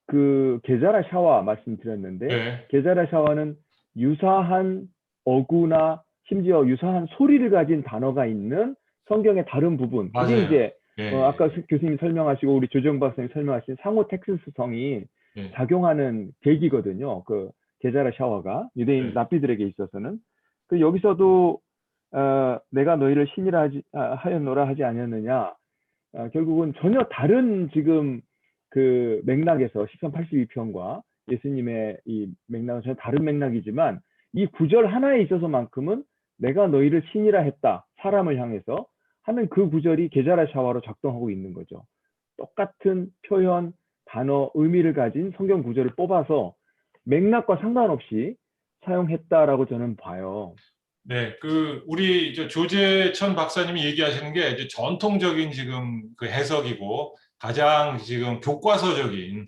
그 게자라 샤와 말씀드렸는데, 네. 게자라 샤와는 유사한 어구나 심지어 유사한 소리를 가진 단어가 있는 성경의 다른 부분, 그게 맞아요. 이제 예, 아까 교수님 설명하시고 우리 조정 박사님 설명하신 상호 텍스트성이 예. 작용하는 계기거든요. 그 게자라 샤와가 유대인 네. 랍비들에게 있어서는. 그 여기서도 내가 너희를 신이라 하였노라 하지 아니었느냐. 결국은 전혀 다른 지금 그 맥락에서 1382편과 예수님의 이 맥락은 전혀 다른 맥락이지만 이 구절 하나에 있어서만큼은 내가 너희를 신이라 했다. 사람을 향해서 하는 그 구절이 게자라 샤와로 작동하고 있는 거죠. 똑같은 표현, 단어, 의미를 가진 성경 구절을 뽑아서 맥락과 상관없이 사용했다라고 저는 봐요. 네, 우리 조재천 박사님이 얘기하시는 게 이제 전통적인 지금 그 해석이고 가장 지금 교과서적인,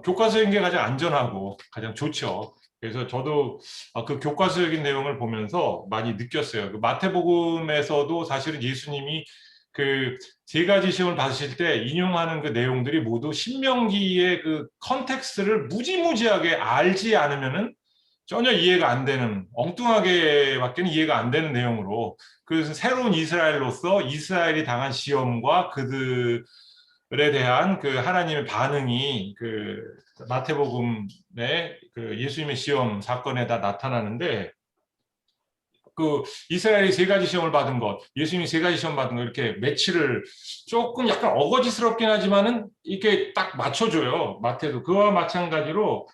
교과서인 게 가장 안전하고 가장 좋죠. 그래서 저도 그 교과서적인 내용을 보면서 많이 느꼈어요. 그 마태복음에서도 사실은 예수님이 그 세 가지 시험을 받으실 때 인용하는 그 내용들이 모두 신명기의 그 컨텍스트를 무지무지하게 알지 않으면은 전혀 이해가 안 되는, 엉뚱하게밖에 이해가 안 되는 내용으로, 그래서 새로운 이스라엘로서 이스라엘이 당한 시험과 그들에 대한 그 하나님의 반응이 그 마태복음의 그 예수님의 시험 사건에다 나타나는데, 그 이스라엘이 세 가지 시험을 받은 것, 예수님이 세 가지 시험 받은 것, 이렇게 매치를 조금 약간 어거지스럽긴 하지만은 이렇게 딱 맞춰줘요. 마태도 그와 마찬가지로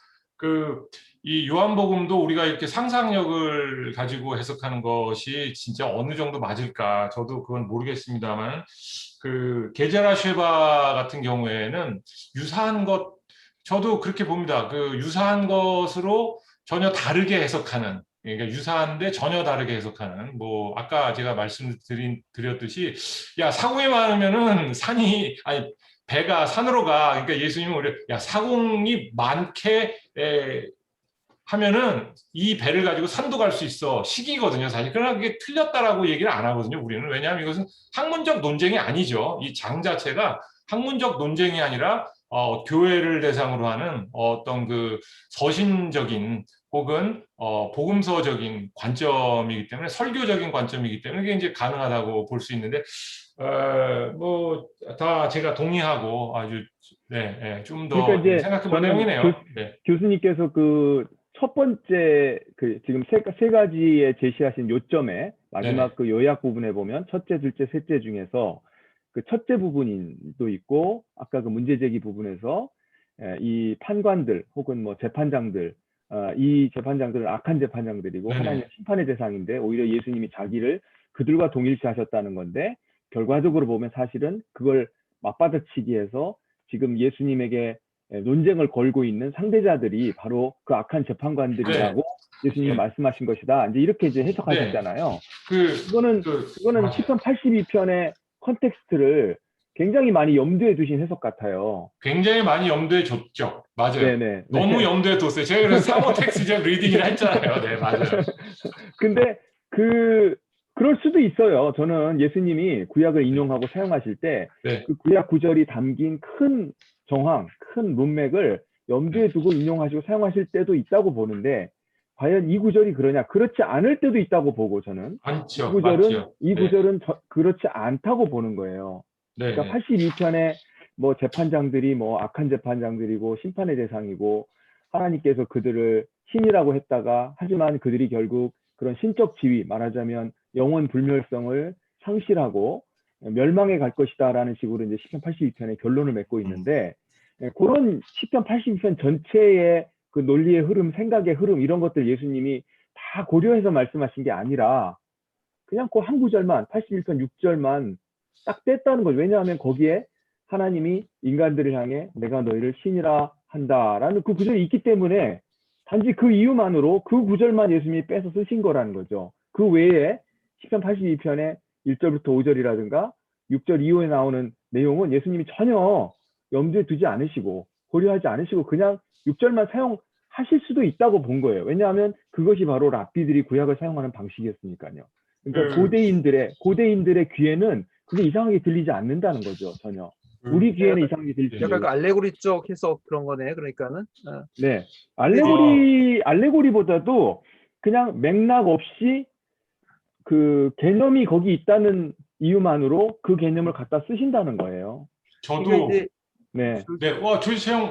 이 요한복음도 우리가 이렇게 상상력을 가지고 해석하는 것이 진짜 어느 정도 맞을까? 저도 그건 모르겠습니다만, 그 게제라 쉐바 같은 경우에는 유사한 것, 저도 그렇게 봅니다. 그 유사한 것으로 전혀 다르게 해석하는, 그러니까 유사한데 전혀 다르게 해석하는, 뭐 아까 제가 말씀드렸듯이 야 사공이 많으면은 아니 배가 산으로 가. 그러니까 예수님은 우리 야 사공이 많게 하면은 이 배를 가지고 산도 갈 수 있어 식이거든요 사실. 그러나 그게 틀렸다라고 얘기를 안 하거든요 우리는. 왜냐하면 이것은 학문적 논쟁이 아니죠. 이 장 자체가 학문적 논쟁이 아니라 교회를 대상으로 하는 어떤 그 서신적인 혹은 복음서적인 관점이기 때문에, 설교적인 관점이기 때문에 이게 이제 가능하다고 볼 수 있는데, 뭐 다 제가 동의하고 아주 좀 더 그러니까 이제 생각해 볼 저는 내용이네요. 네. 교수님께서 그 첫 번째 그 지금 세 가지에 제시하신 요점에 마지막 네네. 그 요약 부분에 보면 첫째, 둘째, 셋째 중에서 그 첫째 부분도 있고 아까 그 문제 제기 부분에서 이 판관들 혹은 뭐 재판장들, 이 재판장들은 악한 재판장들이고 네네. 하나님의 심판의 대상인데 오히려 예수님이 자기를 그들과 동일시하셨다는 건데, 결과적으로 보면 사실은 그걸 맞받아치기 위해서 지금 예수님에게 논쟁을 걸고 있는 상대자들이 바로 그 악한 재판관들이라고 예수님이 말씀하신 것이다. 이제 이렇게 이제 해석하셨잖아요. 그거는 맞아요. 10편 82편의 컨텍스트를 굉장히 많이 염두에 두신 해석 같아요. 굉장히 많이 염두에 뒀죠. 맞아요. 네네. 너무 염두에 뒀어요. 제가 그래서 사모 텍스트 리딩이라 했잖아요. 네, 맞아요. 근데 그럴 수도 있어요. 저는 예수님이 구약을 인용하고 사용하실 때 그 구약 구절이 담긴 큰 정황, 큰 문맥을 염두에 두고 인용하시고 사용하실 때도 있다고 보는데, 과연 이 구절이 그러냐? 그렇지 않을 때도 있다고 보고, 저는 맞죠. 이 구절은 그렇지 않다고 보는 거예요. 그러니까 82편에 뭐 재판장들이 뭐 악한 재판장들이고 심판의 대상이고 하나님께서 그들을 신이라고 했다가, 하지만 그들이 결국 그런 신적 지위, 말하자면 영원 불멸성을 상실하고 멸망에 갈 것이다라는 식으로 이제 시편 82편의 결론을 맺고 있는데, 그런 시편 82편 전체의 그 논리의 흐름, 생각의 흐름, 이런 것들 예수님이 다 고려해서 말씀하신 게 아니라 그냥 그 한 구절만 81편 6절만 딱 뗐다는 거죠. 왜냐하면 거기에 하나님이 인간들을 향해 내가 너희를 신이라 한다라는 그 구절이 있기 때문에 단지 그 이유만으로 그 구절만 예수님이 빼서 쓰신 거라는 거죠. 그 외에 시편 82편의 1절부터 5절이라든가 6절 이후에 나오는 내용은 예수님이 전혀 염두에 두지 않으시고 고려하지 않으시고 그냥 6절만 사용하실 수도 있다고 본 거예요. 왜냐하면 그것이 바로 랍비들이 구약을 사용하는 방식이었으니까요. 그러니까 고대인들의 귀에는 그게 이상하게 들리지 않는다는 거죠. 전혀. 우리 귀에는 이상하게 들리지 약간 않는 그 알레고리적 해석 그런 거네. 그러니까는. 네. 알레고리보다도 그냥 맥락 없이 그 개념이 거기 있다는 이유만으로 그 개념을 갖다 쓰신다는 거예요. 저도 그러니까 이제 네.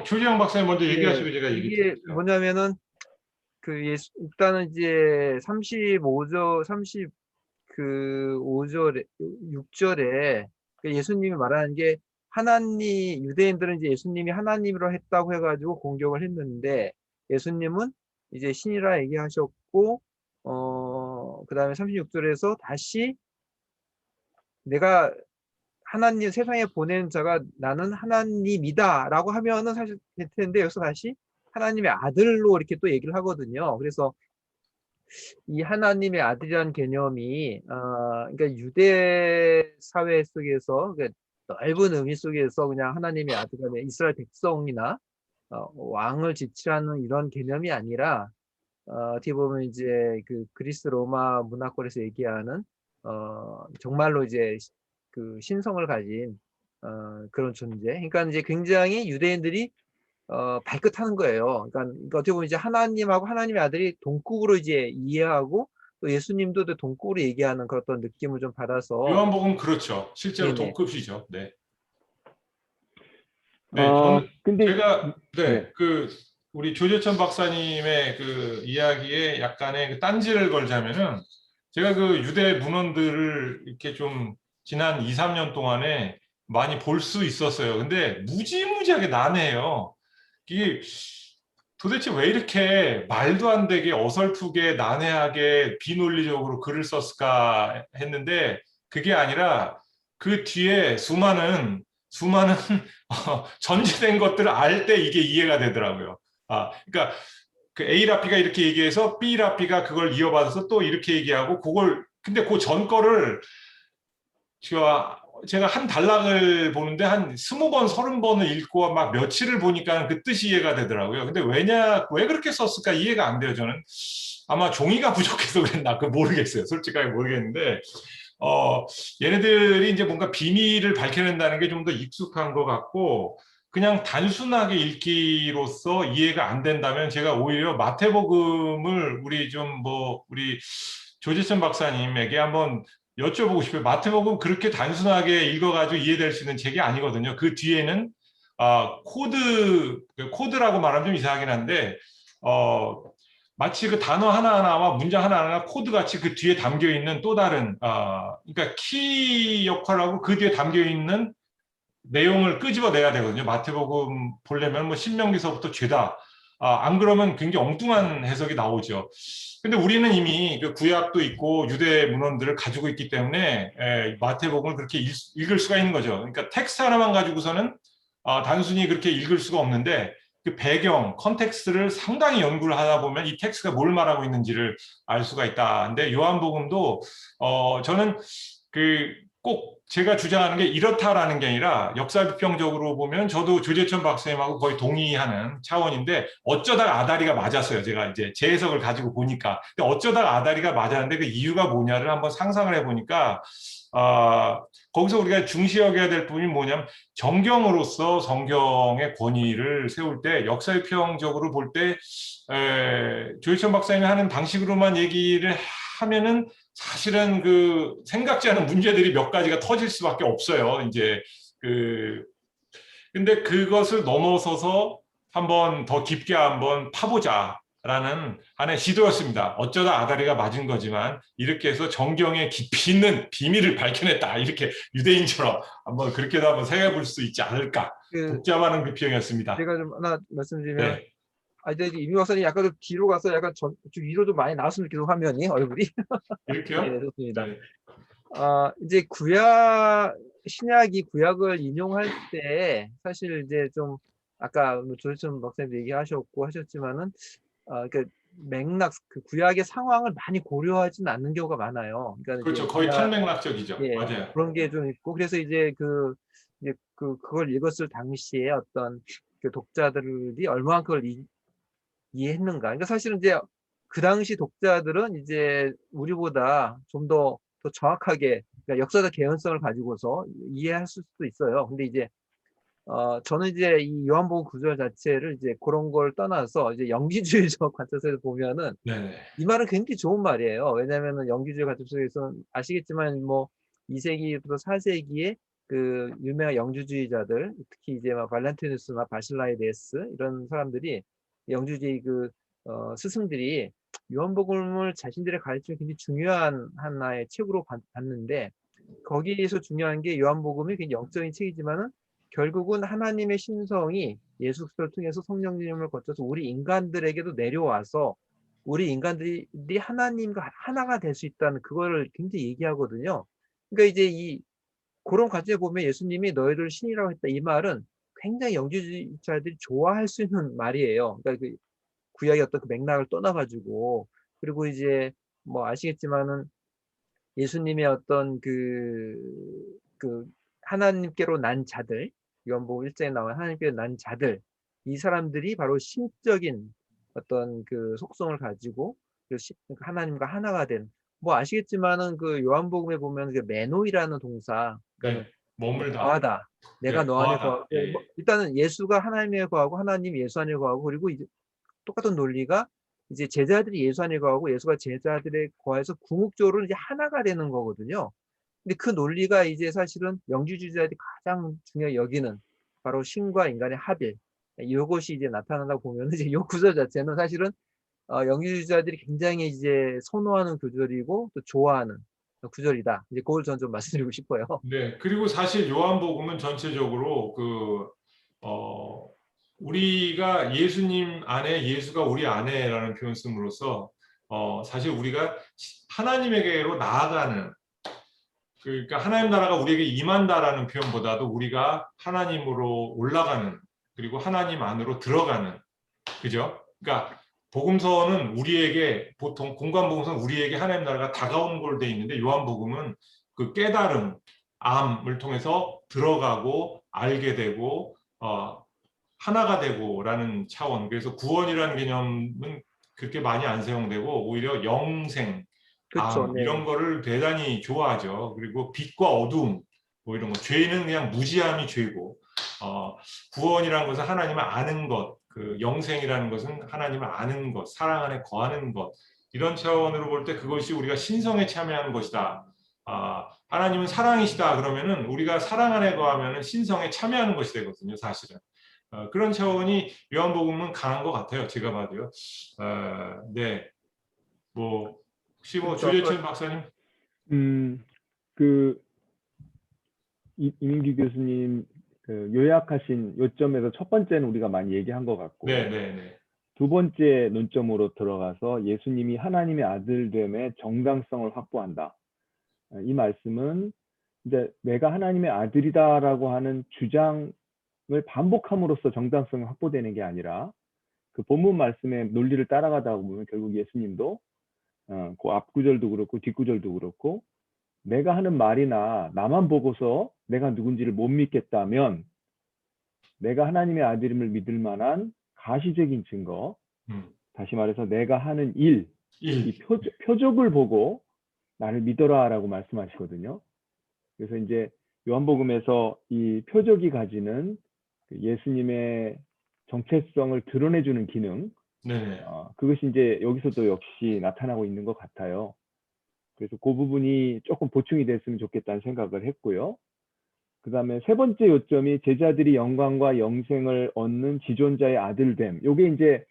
조재영 박사님 먼저 얘기하시고 제가 이게 얘기할게요. 뭐냐면은 일단은 이제 5절에 6절에 예수님이 말하는 게 유대인들은 이제 예수님이 하나님으로 했다고 해가지고 공격을 했는데 예수님은 이제 신이라 얘기하셨고 그 다음에 36절에서 다시 내가 하나님 세상에 보낸 자가 나는 하나님이다 라고 하면은 사실 될 텐데 여기서 다시 하나님의 아들로 이렇게 또 얘기를 하거든요. 그래서 이 하나님의 아들이라는 개념이 그러니까 유대 사회 속에서 넓은 의미 속에서 그냥 하나님의 아들이라는 이스라엘 백성이나 왕을 지칭하는 이런 개념이 아니라 어떻게 보면 이제 그 그리스 로마 문화권에서 얘기하는 정말로 이제 그 신성을 가진 그런 존재. 그러니까 이제 굉장히 유대인들이 발끝하는 거예요. 그러니까 어떻게 보면 이제 하나님하고 하나님의 아들이 동급으로 이제 이해하고 또 예수님도 동급으로 얘기하는 그런 어떤 느낌을 좀 받아서 요한복음 그렇죠. 실제로 네네. 동급이죠. 네. 근데 제가 네. 그 우리 조재천 박사님의 그 이야기에 약간의 그 딴지를 걸자면은 제가 그 유대 문헌들을 이렇게 좀 지난 2, 3년 동안에 많이 볼 수 있었어요. 근데 무지무지하게 난해해요. 이게 도대체 왜 이렇게 말도 안 되게 어설프게 난해하게 비논리적으로 글을 썼을까 했는데 그게 아니라 그 뒤에 수많은 전제된 것들을 알 때 이게 이해가 되더라고요. 그러니까 그 A라피가 이렇게 얘기해서 B라피가 그걸 이어받아서 또 이렇게 얘기하고 근데 그 전 거를 제가 한 단락을 보는데 한 20번, 30번을 읽고 막 며칠을 보니까 그 뜻이 이해가 되더라고요. 근데 왜 그렇게 썼을까 이해가 안 돼요, 저는. 아마 종이가 부족해서 그랬나, 모르겠어요. 솔직하게 모르겠는데, 얘네들이 이제 뭔가 비밀을 밝혀낸다는 게 좀 더 익숙한 것 같고, 그냥 단순하게 읽기로서 이해가 안 된다면 제가 오히려 마태복음을 우리 조재천 박사님에게 한번 여쭤보고 싶어요. 마태복음 그렇게 단순하게 읽어가지고 이해될 수 있는 책이 아니거든요. 그 뒤에는 코드라고 말하면 좀 이상하긴 한데 마치 그 단어 하나하나와 문장 하나하나 코드같이 그 뒤에 담겨있는 또 다른 그러니까 키 역할하고 그 뒤에 담겨있는 내용을 끄집어내야 되거든요. 마태복음 보려면 뭐 신명기서부터 죄다. 안 그러면 굉장히 엉뚱한 해석이 나오죠. 근데 우리는 이미 그 구약도 있고 유대 문헌들을 가지고 있기 때문에 마태복음을 그렇게 읽을 수가 있는 거죠. 그러니까 텍스트 하나만 가지고서는 단순히 그렇게 읽을 수가 없는데 그 배경, 컨텍스트를 상당히 연구를 하다 보면 이 텍스트가 뭘 말하고 있는지를 알 수가 있다. 근데 요한복음도 저는 꼭 제가 주장하는 게 이렇다라는 게 아니라 역사비평적으로 보면 저도 조재천 박사님하고 거의 동의하는 차원인데 어쩌다가 아다리가 맞았어요. 제가 이제 제 해석을 가지고 보니까. 근데 어쩌다가 아다리가 맞았는데 그 이유가 뭐냐를 한번 상상을 해보니까 거기서 우리가 중시 여겨야 될 부분이 뭐냐면 정경으로서 성경의 권위를 세울 때 역사비평적으로 볼 때 조재천 박사님이 하는 방식으로만 얘기를 하면은 사실은 그 생각지 않은 문제들이 몇 가지가 터질 수밖에 없어요. 이제 근데 그것을 넘어서서 한번 더 깊게 한번 파보자라는 하나의 시도였습니다. 어쩌다 아다리가 맞은 거지만 이렇게 해서 정경의 깊이 있는 비밀을 밝혀냈다. 이렇게 유대인처럼 한번 그렇게도 한번 생각해 볼 수 있지 않을까. 복잡한 그 표현이었습니다. 제가 좀 하나 말씀드리면 네. 근데 이미 박사님 약간 좀 뒤로 가서 약간 좀 위로 좀 많이 나왔으면 좋겠어, 화면이, 얼굴이. 네, 이렇게요? 좋습니다. 네. 이제 신약이 구약을 인용할 때 사실 이제 좀 아까 뭐 조혜천 박사님도 얘기하셨고 하셨지만은 그 맥락, 그 구약의 상황을 많이 고려하지는 않는 경우가 많아요. 그러니까 이제 그렇죠. 거의 탈맥락적이죠. 예, 맞아요. 그런 게 좀 있고, 그래서 이제 그걸 읽었을 당시에 어떤 그 독자들이 얼마나 그걸 이해했는가. 그러니까 사실은 이제 그 당시 독자들은 이제 우리보다 좀 더 정확하게, 그러니까 역사적 개연성을 가지고서 이해할 수도 있어요. 근데 이제 저는 이제 이 요한복음 구절 자체를 이제 그런 걸 떠나서 이제 영지주의적 관점에서 보면은 네네. 이 말은 굉장히 좋은 말이에요. 왜냐하면은 영지주의 관점 속에서는 아시겠지만 뭐 2세기부터 4세기에 그 유명한 영주주의자들, 특히 이제 막 발렌티누스나 바실라이데스 이런 사람들이 영주주의 스승들이 요한복음을 자신들의 가르침에 굉장히 중요한 하나의 책으로 봤는데, 거기에서 중요한 게 요한복음이 굉장히 영적인 책이지만은 결국은 하나님의 신성이 예수 그리스도를 통해서 성령님을 거쳐서 우리 인간들에게도 내려와서 우리 인간들이 하나님과 하나가 될 수 있다는 그거를 굉장히 얘기하거든요. 그러니까 이제 그런 관점에 보면 예수님이 너희들 신이라고 했다, 이 말은 굉장히 영주주의자들이 좋아할 수 있는 말이에요. 그러니까 그 구약의 어떤 그 맥락을 떠나가지고. 그리고 이제 뭐 아시겠지만은 예수님의 어떤 그 하나님께로 난 자들, 요한복음 1장에 나온 하나님께로 난 자들, 이 사람들이 바로 신적인 어떤 그 속성을 가지고 하나님과 하나가 된, 뭐 아시겠지만은 그 요한복음에 보면 그 메노이라는 동사, 그러니까는 네. 머물다. 거하다. 내가 네. 너 안에 거하고, 거하다. 예. 뭐 예. 일단은 예수가 하나님에 거하고 하나님이 예수 안에 거하고, 그리고 이제 똑같은 논리가 이제 제자들이 예수 안에 거하고 예수가 제자들에 거해서 궁극적으로 이제 하나가 되는 거거든요. 근데 그 논리가 이제 사실은 영주주의자들이 가장 중요히 여기는 바로 신과 인간의 합일, 이것이 이제 나타난다고 보면 이제 이 구절 자체는 사실은 영주주의자들이 굉장히 이제 선호하는 구절이고 또 좋아하는 구절이다. 이제 그걸 저는 좀 말씀드리고 싶어요. 네. 그리고 사실 요한복음은 전체적으로 우리가 예수님 안에, 예수가 우리 안에라는 표현 씀으로써 사실 우리가 하나님에게로 나아가는, 그러니까 하나님 나라가 우리에게 임한다라는 표현보다도 우리가 하나님으로 올라가는, 그리고 하나님 안으로 들어가는, 그죠? 그러니까 복음서는 우리에게, 보통 공간 복음서는 우리에게 하나님 나라가 다가오는 걸로 돼 있는데, 요한복음은 그 깨달음, 암을 통해서 들어가고 알게 되고 하나가 되고라는 차원. 그래서 구원이라는 개념은 그렇게 많이 안 사용되고 오히려 영생, 그렇죠. 네. 이런 거를 대단히 좋아하죠. 그리고 빛과 어두움, 뭐 이런 거. 죄는 그냥 무지함이 죄고, 구원이라는 것은 하나님을 아는 것, 그 영생이라는 것은 하나님을 아는 것, 사랑 안에 거하는 것. 이런 차원으로 볼 때 그것이 우리가 신성에 참여하는 것이다. 하나님은 사랑이시다. 그러면은 우리가 사랑 안에 거하면은 신성에 참여하는 것이 되거든요, 사실은. 그런 차원이 요한복음은 강한 것 같아요. 제가 봐도요. 네. 뭐 혹시 뭐 그렇죠. 조재천 박사님? 그 이민규 교수님 그 요약하신 요점에서 첫 번째는 우리가 많이 얘기한 것 네, 같고, 네, 네. 두 번째 논점으로 들어가서 예수님이 하나님의 아들됨의 정당성을 확보한다. 이 말씀은 이제 내가 하나님의 아들이다라고 하는 주장을 반복함으로써 정당성이 확보되는 게 아니라, 그 본문 말씀의 논리를 따라가다 보면 결국 예수님도 그 앞구절도 그렇고 뒷구절도 그렇고, 내가 하는 말이나 나만 보고서 내가 누군지를 못 믿겠다면 내가 하나님의 아들임을 믿을 만한 가시적인 증거, 음. 다시 말해서 내가 하는 일, 이 1. 표적을 보고 나를 믿어라라고 말씀하시거든요. 그래서 이제 요한복음에서 이 표적이 가지는 예수님의 정체성을 드러내주는 기능, 네, 네. 그것이 이제 여기서도 역시 나타나고 있는 것 같아요. 그래서 그 부분이 조금 보충이 됐으면 좋겠다는 생각을 했고요. 그 다음에 세 번째 요점이 제자들이 영광과 영생을 얻는 지존자의 아들됨. 요게 이제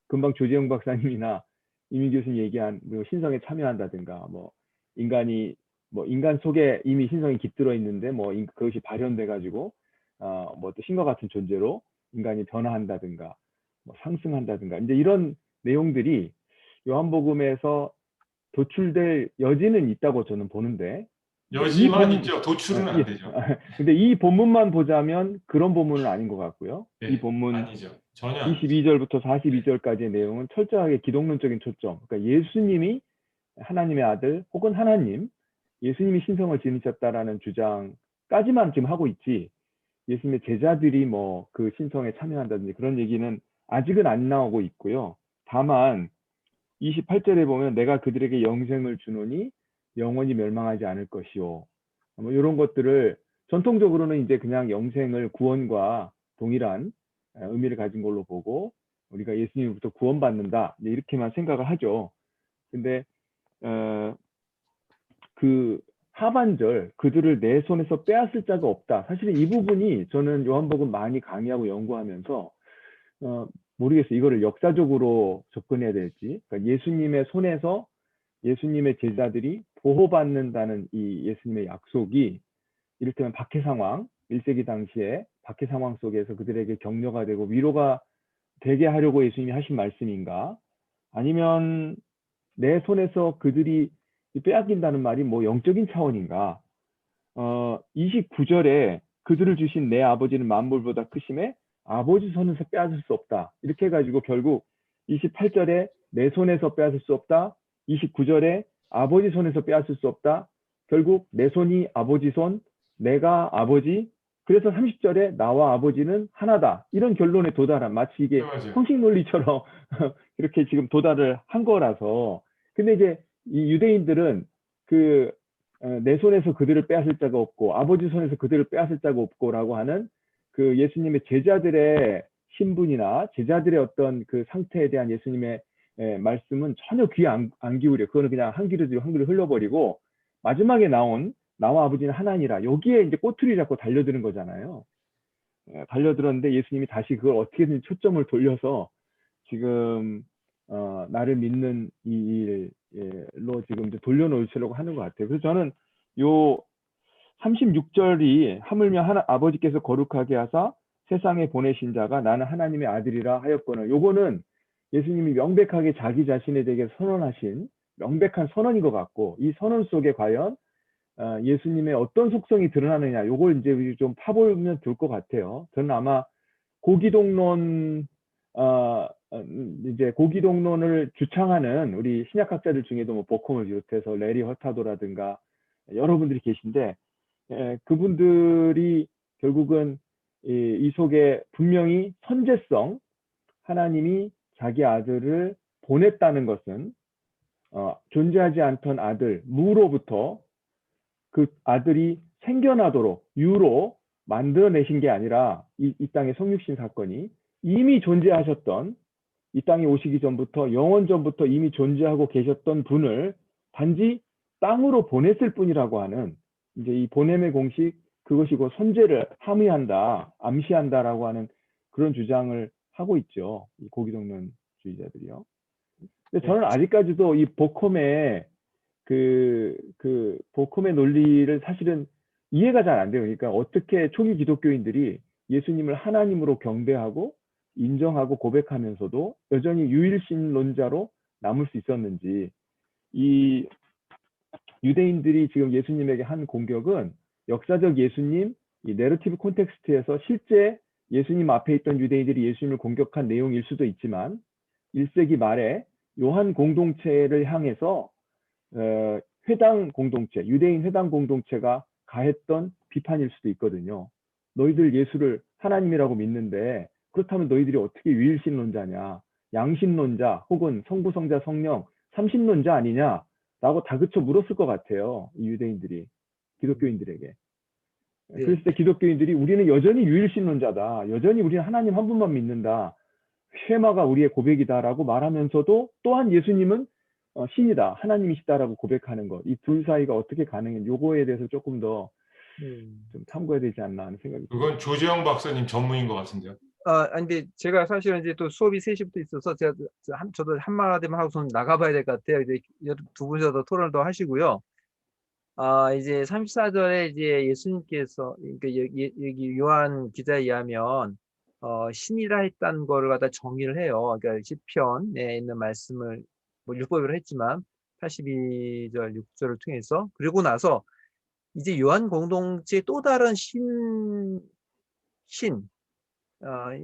금방 조재영 박사님이나 이민 교수님 얘기한 신성에 참여한다든가, 뭐 인간 속에 이미 신성이 깃들어 있는데 그것이 발현돼 가지고 뭐 또 신과 같은 존재로 인간이 변화한다든가, 뭐 상승한다든가 이제 이런 내용들이 요한복음에서 도출될 여지는 있다고 저는 보는데 여지만 있죠. 도출은 안 되죠. 근데 이 본문만 보자면 그런 본문은 아닌 것 같고요. 네, 이 본문 아니죠. 전혀 아니죠. 22절부터 42절까지의 내용은 철저하게 기독론적인 초점. 그러니까 예수님이 하나님의 아들 혹은 하나님, 예수님이 신성을 지니셨다라는 주장까지만 지금 하고 있지. 예수님의 제자들이 뭐 그 신성에 참여한다든지 그런 얘기는 아직은 안 나오고 있고요. 다만 28절에 보면 내가 그들에게 영생을 주노니 영원히 멸망하지 않을 것이요. 뭐 이런 것들을 전통적으로는 이제 그냥 영생을 구원과 동일한 의미를 가진 걸로 보고 우리가 예수님으로부터 구원받는다 이렇게만 생각을 하죠. 근데 그 하반절 그들을 내 손에서 빼앗을 자가 없다. 사실은 이 부분이 저는 요한복음 많이 강의하고 연구하면서 모르겠어요. 이거를 역사적으로 접근해야 될지. 그러니까 예수님의 손에서 예수님의 제자들이 보호받는다는 이 예수님의 약속이 이를테면 박해 상황, 1세기 당시에 박해 상황 속에서 그들에게 격려가 되고 위로가 되게 하려고 예수님이 하신 말씀인가? 아니면 내 손에서 그들이 빼앗긴다는 말이 뭐 영적인 차원인가? 29절에 그들을 주신 내 아버지는 만물보다 크심에 아버지 손에서 빼앗을 수 없다. 이렇게 해가지고 결국 28절에 내 손에서 빼앗을 수 없다. 29절에 아버지 손에서 빼앗을 수 없다. 결국 내 손이 아버지 손, 내가 아버지. 그래서 30절에 나와 아버지는 하나다. 이런 결론에 도달한 마치 이게 맞아요. 형식 논리처럼 이렇게 지금 도달을 한 거라서. 근데 이제 이 유대인들은 그 내 손에서 그들을 빼앗을 자가 없고 아버지 손에서 그들을 빼앗을 자가 없고라고 하는 그 예수님의 제자들의 신분이나 제자들의 어떤 그 상태에 대한 예수님의 말씀은 전혀 귀에 안 기울여. 그거는 그냥 한 귀로 들고 한 귀로 흘려버리고 마지막에 나온 나와 아버지는 하나니라 여기에 이제 꼬투리 잡고 달려드는 거잖아요. 달려들었는데 예수님이 다시 그걸 어떻게든 초점을 돌려서 지금 나를 믿는 이 일로 지금 이제 돌려놓으시려고 하는 것 같아요. 그래서 저는 요 36절이 하물며 아버지께서 거룩하게 하사 세상에 보내신 자가 나는 하나님의 아들이라 하였거늘 요거는 예수님이 명백하게 자기 자신에 대해 선언하신 명백한 선언인 것 같고 이 선언 속에 과연 예수님의 어떤 속성이 드러나느냐 요걸 이제 좀 파보면 좋을 것 같아요. 저는 아마 고기독론 이제 고기독론을 주창하는 우리 신약학자들 중에도 뭐 보컴을 비롯해서 레리 허타도라든가 여러분들이 계신데 그분들이 결국은 이 속에 분명히 선제성 하나님이 자기 아들을 보냈다는 것은 존재하지 않던 아들 무로부터 그 아들이 생겨나도록 유로 만들어내신 게 아니라 이 땅의 성육신 사건이 이미 존재하셨던 이 땅에 오시기 전부터 영원 전부터 이미 존재하고 계셨던 분을 단지 땅으로 보냈을 뿐이라고 하는 이제 이 보냄의 공식 그것이고 선제를 함의한다, 암시한다라고 하는 그런 주장을 하고 있죠. 이 고기독론주의자들이요. 근데 저는 아직까지도 이 보컴의 보컴의 논리를 사실은 이해가 잘 안 돼요. 그러니까 어떻게 초기 기독교인들이 예수님을 하나님으로 경배하고 인정하고 고백하면서도 여전히 유일신론자로 남을 수 있었는지 이 유대인들이 지금 예수님에게 한 공격은 역사적 예수님 이 내러티브 콘텍스트에서 실제 예수님 앞에 있던 유대인들이 예수님을 공격한 내용일 수도 있지만 1세기 말에 요한 공동체를 향해서 회당 공동체, 유대인 회당 공동체가 가했던 비판일 수도 있거든요. 너희들 예수를 하나님이라고 믿는데 그렇다면 너희들이 어떻게 유일신론자냐, 양신론자 혹은 성부, 성자, 성령, 삼신론자 아니냐 라고 다그쳐 물었을 것 같아요. 이 유대인들이 기독교인들에게. 네. 그랬을 때 기독교인들이 우리는 여전히 유일신론자다. 여전히 우리는 하나님 한 분만 믿는다. 쉐마가 우리의 고백이다라고 말하면서도 또한 예수님은 신이다. 하나님이시다라고 고백하는 것. 이 둘 사이가 어떻게 가능해? 요거에 대해서 조금 더 좀 탐구해야 되지 않나 하는 생각이 듭니다. 그건 조재영 박사님 전문인 것 같은데요. 아니, 근데 제가 사실은 이제 또 수업이 3시부터 있어서 저도 한마디만 하고선 나가봐야 될 것 같아요. 이제 두 분이서 더 토론을 더 하시고요. 이제 34절에 이제 예수님께서, 그러니까 여기 요한 기자에 의하면 신이라 했다는 거를 갖다 정의를 해요. 그러니까 시편에 있는 말씀을 뭐 율법으로 했지만 82절 6절을 통해서 그리고 나서 이제 요한 공동체의 또 다른 신에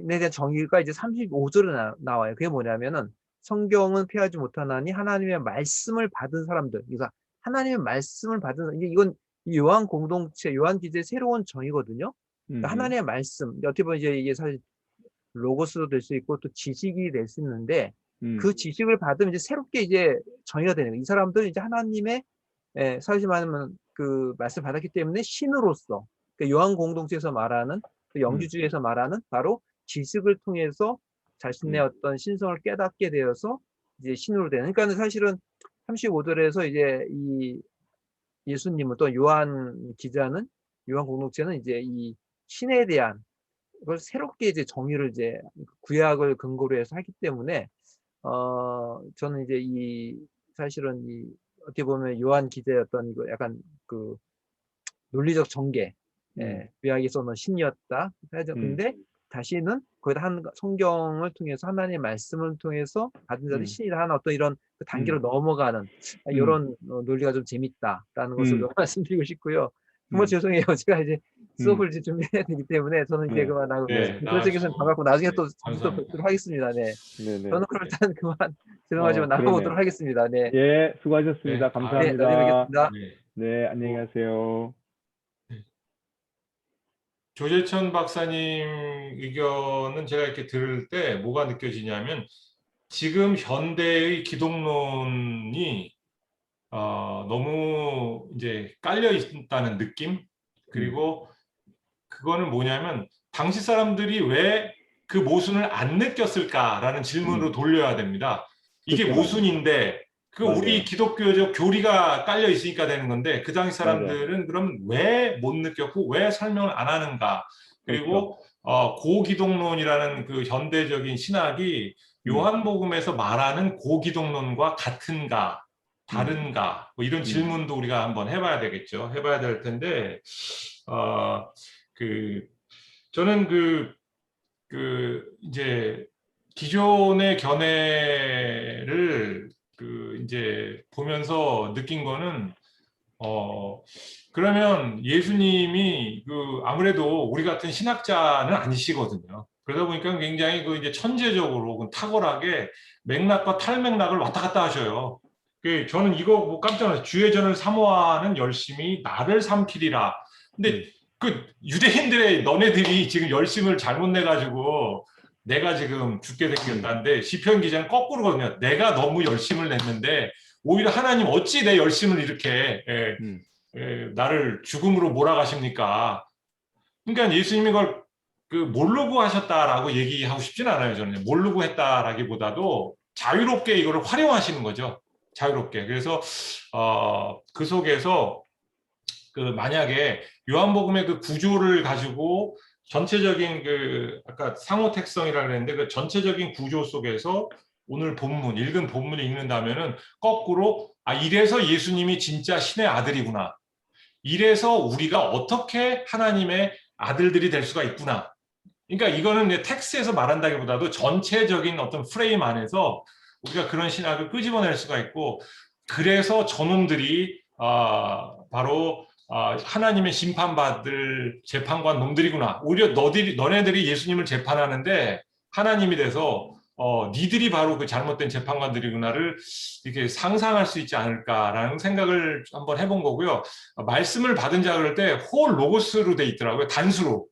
대한 정의가 이제 35절에 나와요. 그게 뭐냐면은 성경은 피하지 못하나니 하나님의 말씀을 받은 사람들. 그래서 하나님의 말씀을 받은 이건 요한 공동체, 요한 기자의 새로운 정의거든요. 그러니까 하나님의 말씀. 어떻게 보면 이제 사실 로고스도 될 수 있고 또 지식이 될 수 있는데 그 지식을 받으면 이제 새롭게 이제 정의가 되는 거예요. 이 사람들은 이제 하나님의 사실 말하면 그 말씀을 받았기 때문에 신으로서 그러니까 요한 공동체에서 말하는 그 영주주의에서 말하는 바로 지식을 통해서 자신의 어떤 신성을 깨닫게 되어서 이제 신으로 되는. 그러니까 사실은 35절에서 이제 이 예수님은 또 요한 기자는 요한 공동체는 이제 이 신에 대한 그걸 새롭게 이제 정의를 이제 구약을 근거로 해서 하기 때문에 저는 이제 사실은 어떻게 보면 요한 기자의 어떤 이거 약간 그 논리적 전개, 구약에서는 신이었다. 근데 다시는 거기다 성경을 통해서 하나님의 말씀을 통해서 받은 자들이 신이다 하는 어떤 이런 그 단계로 넘어가는 이런 논리가 좀 재밌다라는 것을 좀 말씀드리고 싶고요. 정말 죄송해요. 제가 이제 수업을 이제 준비해야 되기 때문에 저는 이제 그만하고 그쪽에서는 반갑고 나중에 또 뵙도록 하겠습니다. 네. 저는 그럼 일단 그만 죄송하지만 나가보도록 하겠습니다. 네. 예, 수고하셨습니다. 네, 감사합니다. 나중에 뵙겠습니다. 네, 안녕히 가세요. 조재천 박사님 의견은 제가 이렇게 들을 때 뭐가 느껴지냐면 지금 현대의 기독론이 너무 이제 깔려 있다는 느낌. 그리고 그거는 뭐냐면 당시 사람들이 왜 그 모순을 안 느꼈을까라는 질문으로 돌려야 됩니다. 이게 그렇죠. 모순인데 그 우리 기독교적 교리가 깔려 있으니까 되는 건데 그 당시 사람들은 그럼 왜 못 느꼈고 왜 설명을 안 하는가. 그리고 고기독론이라는 그 현대적인 신학이 요한복음에서 말하는 고기독론과 같은가 다른가 뭐 이런 질문도 우리가 한번 해봐야 되겠죠. 해봐야 될 텐데 저는 이제 기존의 견해를 이제 보면서 느낀 거는 그러면 예수님이 아무래도 우리 같은 신학자는 아니시거든요. 그러다 보니까 굉장히 이제 천재적으로 탁월하게 맥락과 탈맥락을 왔다 갔다 하셔요. 저는 이거 뭐 깜짝 놀랐어요. 주의 전을 사모하는 열심히 나를 삼키리라. 근데 유대인들의 너네들이 지금 열심을 잘못 내가지고 내가 지금 죽게 생겼다는데 시편 기자는 거꾸로거든요. 내가 너무 열심을 냈는데 오히려 하나님 어찌 내 열심을 이렇게 나를 죽음으로 몰아가십니까? 그러니까 예수님이 그걸 모르고 하셨다라고 얘기하고 싶진 않아요. 저는 모르고 했다라기보다도 자유롭게 이거를 활용하시는 거죠. 자유롭게. 그래서 그 속에서 만약에 요한복음의 그 구조를 가지고 전체적인 아까 상호택성이라고 그랬는데 그 전체적인 구조 속에서 오늘 본문, 읽은 본문을 읽는다면은 거꾸로 이래서 예수님이 진짜 신의 아들이구나. 이래서 우리가 어떻게 하나님의 아들들이 될 수가 있구나. 그러니까 이거는 텍스트에서 말한다기보다도 전체적인 어떤 프레임 안에서 우리가 그런 신학을 끄집어낼 수가 있고 그래서 저놈들이 바로 하나님의 심판받을 재판관 놈들이구나. 오히려 너네들이 예수님을 재판하는데 하나님이 돼서 니들이 바로 그 잘못된 재판관들이구나를 이렇게 상상할 수 있지 않을까라는 생각을 한번 해본 거고요. 말씀을 받은 자 그럴 때 홀 로고스로 돼 있더라고요. 단수로.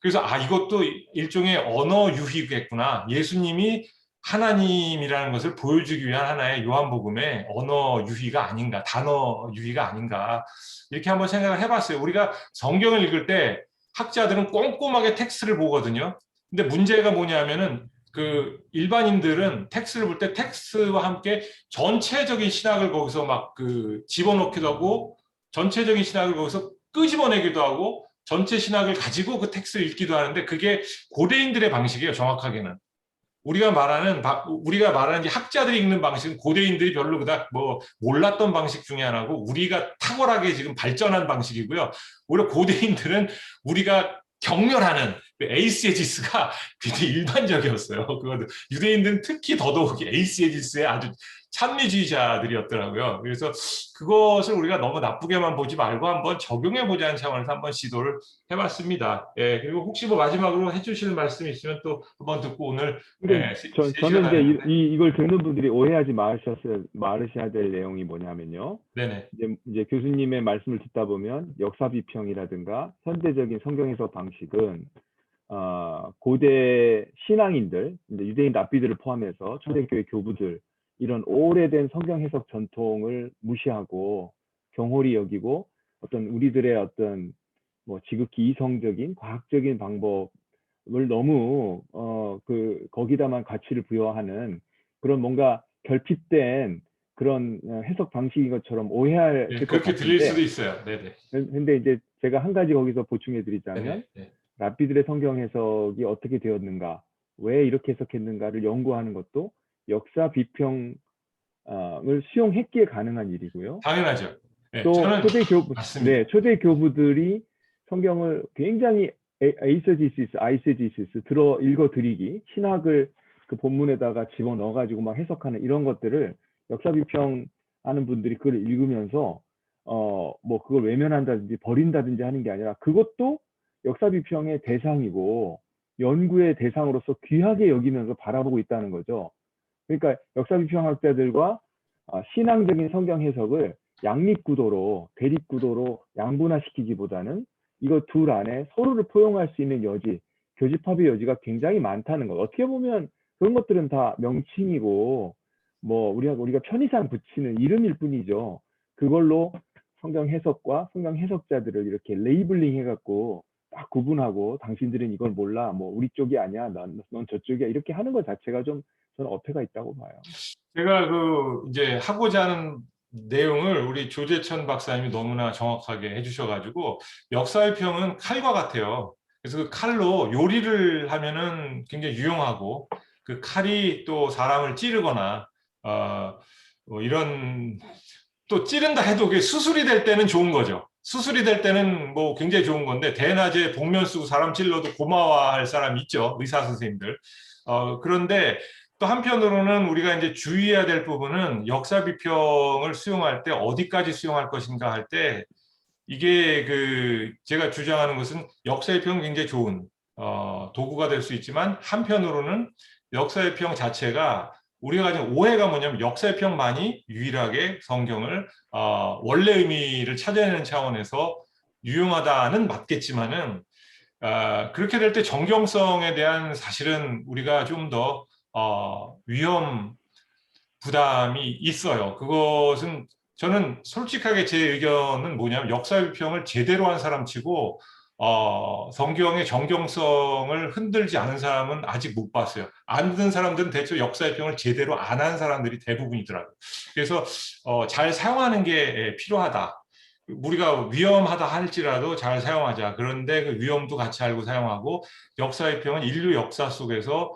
그래서 이것도 일종의 언어 유희겠구나. 예수님이 하나님이라는 것을 보여주기 위한 하나의 요한복음의 언어 유희가 아닌가, 단어 유희가 아닌가 이렇게 한번 생각을 해봤어요. 우리가 성경을 읽을 때 학자들은 꼼꼼하게 텍스트를 보거든요. 근데 문제가 뭐냐면은 일반인들은 텍스트를 볼 때 텍스트와 함께 전체적인 신학을 거기서 막 집어넣기도 하고 전체적인 신학을 거기서 끄집어내기도 하고 전체 신학을 가지고 그 텍스트를 읽기도 하는데 그게 고대인들의 방식이에요. 정확하게는. 우리가 말하는 학자들이 읽는 방식은 고대인들이 별로 그닥 몰랐던 방식 중에 하나고 우리가 탁월하게 지금 발전한 방식이고요. 오히려 고대인들은 우리가 경멸하는 그 에이스제지스가 굉장히 일반적이었어요. 그건 유대인들은 특히 더더욱 에이스제지스의 아주 찬미주의자들이었더라고요. 그래서 그것을 우리가 너무 나쁘게만 보지 말고 한번 적용해 보자는 차원에서 한번 시도를 해봤습니다. 예, 그리고 혹시 뭐 마지막으로 해주실 말씀 있으면 또 한번 듣고 오늘 근데 저는 이제 이걸 듣는 분들이 오해하지 말으셔야 될 내용이 뭐냐면요. 네네. 이제 교수님의 말씀을 듣다 보면 역사 비평이라든가 현대적인 성경 해석 방식은 고대 신앙인들, 이제 유대인 랍비들을 포함해서 초대교회 교부들 이런 오래된 성경 해석 전통을 무시하고 경홀히 여기고 어떤 우리들의 어떤 뭐 지극히 이성적인 과학적인 방법을 너무 거기다만 가치를 부여하는 그런 뭔가 결핍된 그런 해석 방식인 것처럼 오해할 네, 것 그렇게 들릴 같은데, 수도 있어요. 네네. 근데 이제 제가 한 가지 거기서 보충해 드리자면 네네. 네. 랍비들의 성경 해석이 어떻게 되었는가, 왜 이렇게 해석했는가를 연구하는 것도 역사 비평을 수용했기에 가능한 일이고요. 당연하죠. 네, 또 저는 맞습니다. 초대 교부들이 성경을 굉장히 에이세지시스, 아이세지시스 읽어 드리기, 신학을 그 본문에다가 집어 넣어 가지고 막 해석하는 이런 것들을 역사 비평하는 분들이 그걸 읽으면서 뭐 그걸 외면한다든지 버린다든지 하는 게 아니라 그것도 역사 비평의 대상이고 연구의 대상으로서 귀하게 여기면서 바라보고 있다는 거죠. 그러니까 역사 비평학자들과 신앙적인 성경 해석을 양립구도로, 대립구도로 양분화시키기보다는 이거 둘 안에 서로를 포용할 수 있는 여지, 교집합의 여지가 굉장히 많다는 것. 어떻게 보면 그런 것들은 다 명칭이고 뭐 우리가 편의상 붙이는 이름일 뿐이죠. 그걸로 성경 해석과 성경 해석자들을 이렇게 레이블링 해갖고 딱 구분하고 당신들은 이걸 몰라, 뭐 우리 쪽이 아니야, 넌 저쪽이야, 이렇게 하는 것 자체가 좀 저는 어폐가 있다고 봐요. 제가 이제 하고자 하는 내용을 우리 조재천 박사님이 너무나 정확하게 해주셔가지고 역사의 평은 칼과 같아요. 그래서 그 칼로 요리를 하면은 굉장히 유용하고 그 칼이 또 사람을 찌르거나 뭐 이런 또 찌른다 해도 그게 수술이 될 때는 좋은 거죠. 수술이 될 때는 뭐 굉장히 좋은 건데 대낮에 복면 쓰고 사람 찔러도 고마워할 사람 있죠. 의사 선생님들. 그런데 또 한편으로는 우리가 이제 주의해야 될 부분은 역사 비평을 수용할 때 어디까지 수용할 것인가 할 때 이게 제가 주장하는 것은 역사 비평은 굉장히 좋은 도구가 될 수 있지만 한편으로는 역사 비평 자체가 우리가 가진 오해가 뭐냐면 역사 비평만이 유일하게 성경을 원래 의미를 찾아내는 차원에서 유용하다는 맞겠지만은 그렇게 될 때 정경성에 대한 사실은 우리가 좀 더 위험 부담이 있어요. 그것은 저는 솔직하게 제 의견은 뭐냐면 역사 비평을 제대로 한 사람 치고 성경의 정경성을 흔들지 않은 사람은 아직 못 봤어요. 안 듣는 사람들은 대체 역사 비평을 제대로 안 한 사람들이 대부분이더라고요. 그래서 잘 사용하는 게 필요하다. 우리가 위험하다 할지라도 잘 사용하자. 그런데 그 위험도 같이 알고 사용하고 역사 비평은 인류 역사 속에서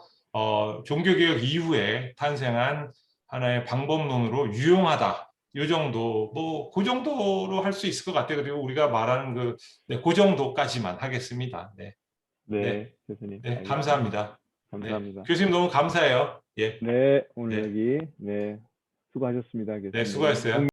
종교개혁 이후에 탄생한 하나의 방법론으로 유용하다. 이 정도, 뭐, 그 정도로 할 수 있을 것 같아요. 그리고 우리가 말하는 그 정도까지만 하겠습니다. 네. 네. 네, 교수님. 네. 알겠습니다. 감사합니다. 네. 감사합니다. 교수님 너무 감사해요. 예. 네, 오늘 네. 여기, 네, 수고하셨습니다, 교수님. 네. 수고하셨어요.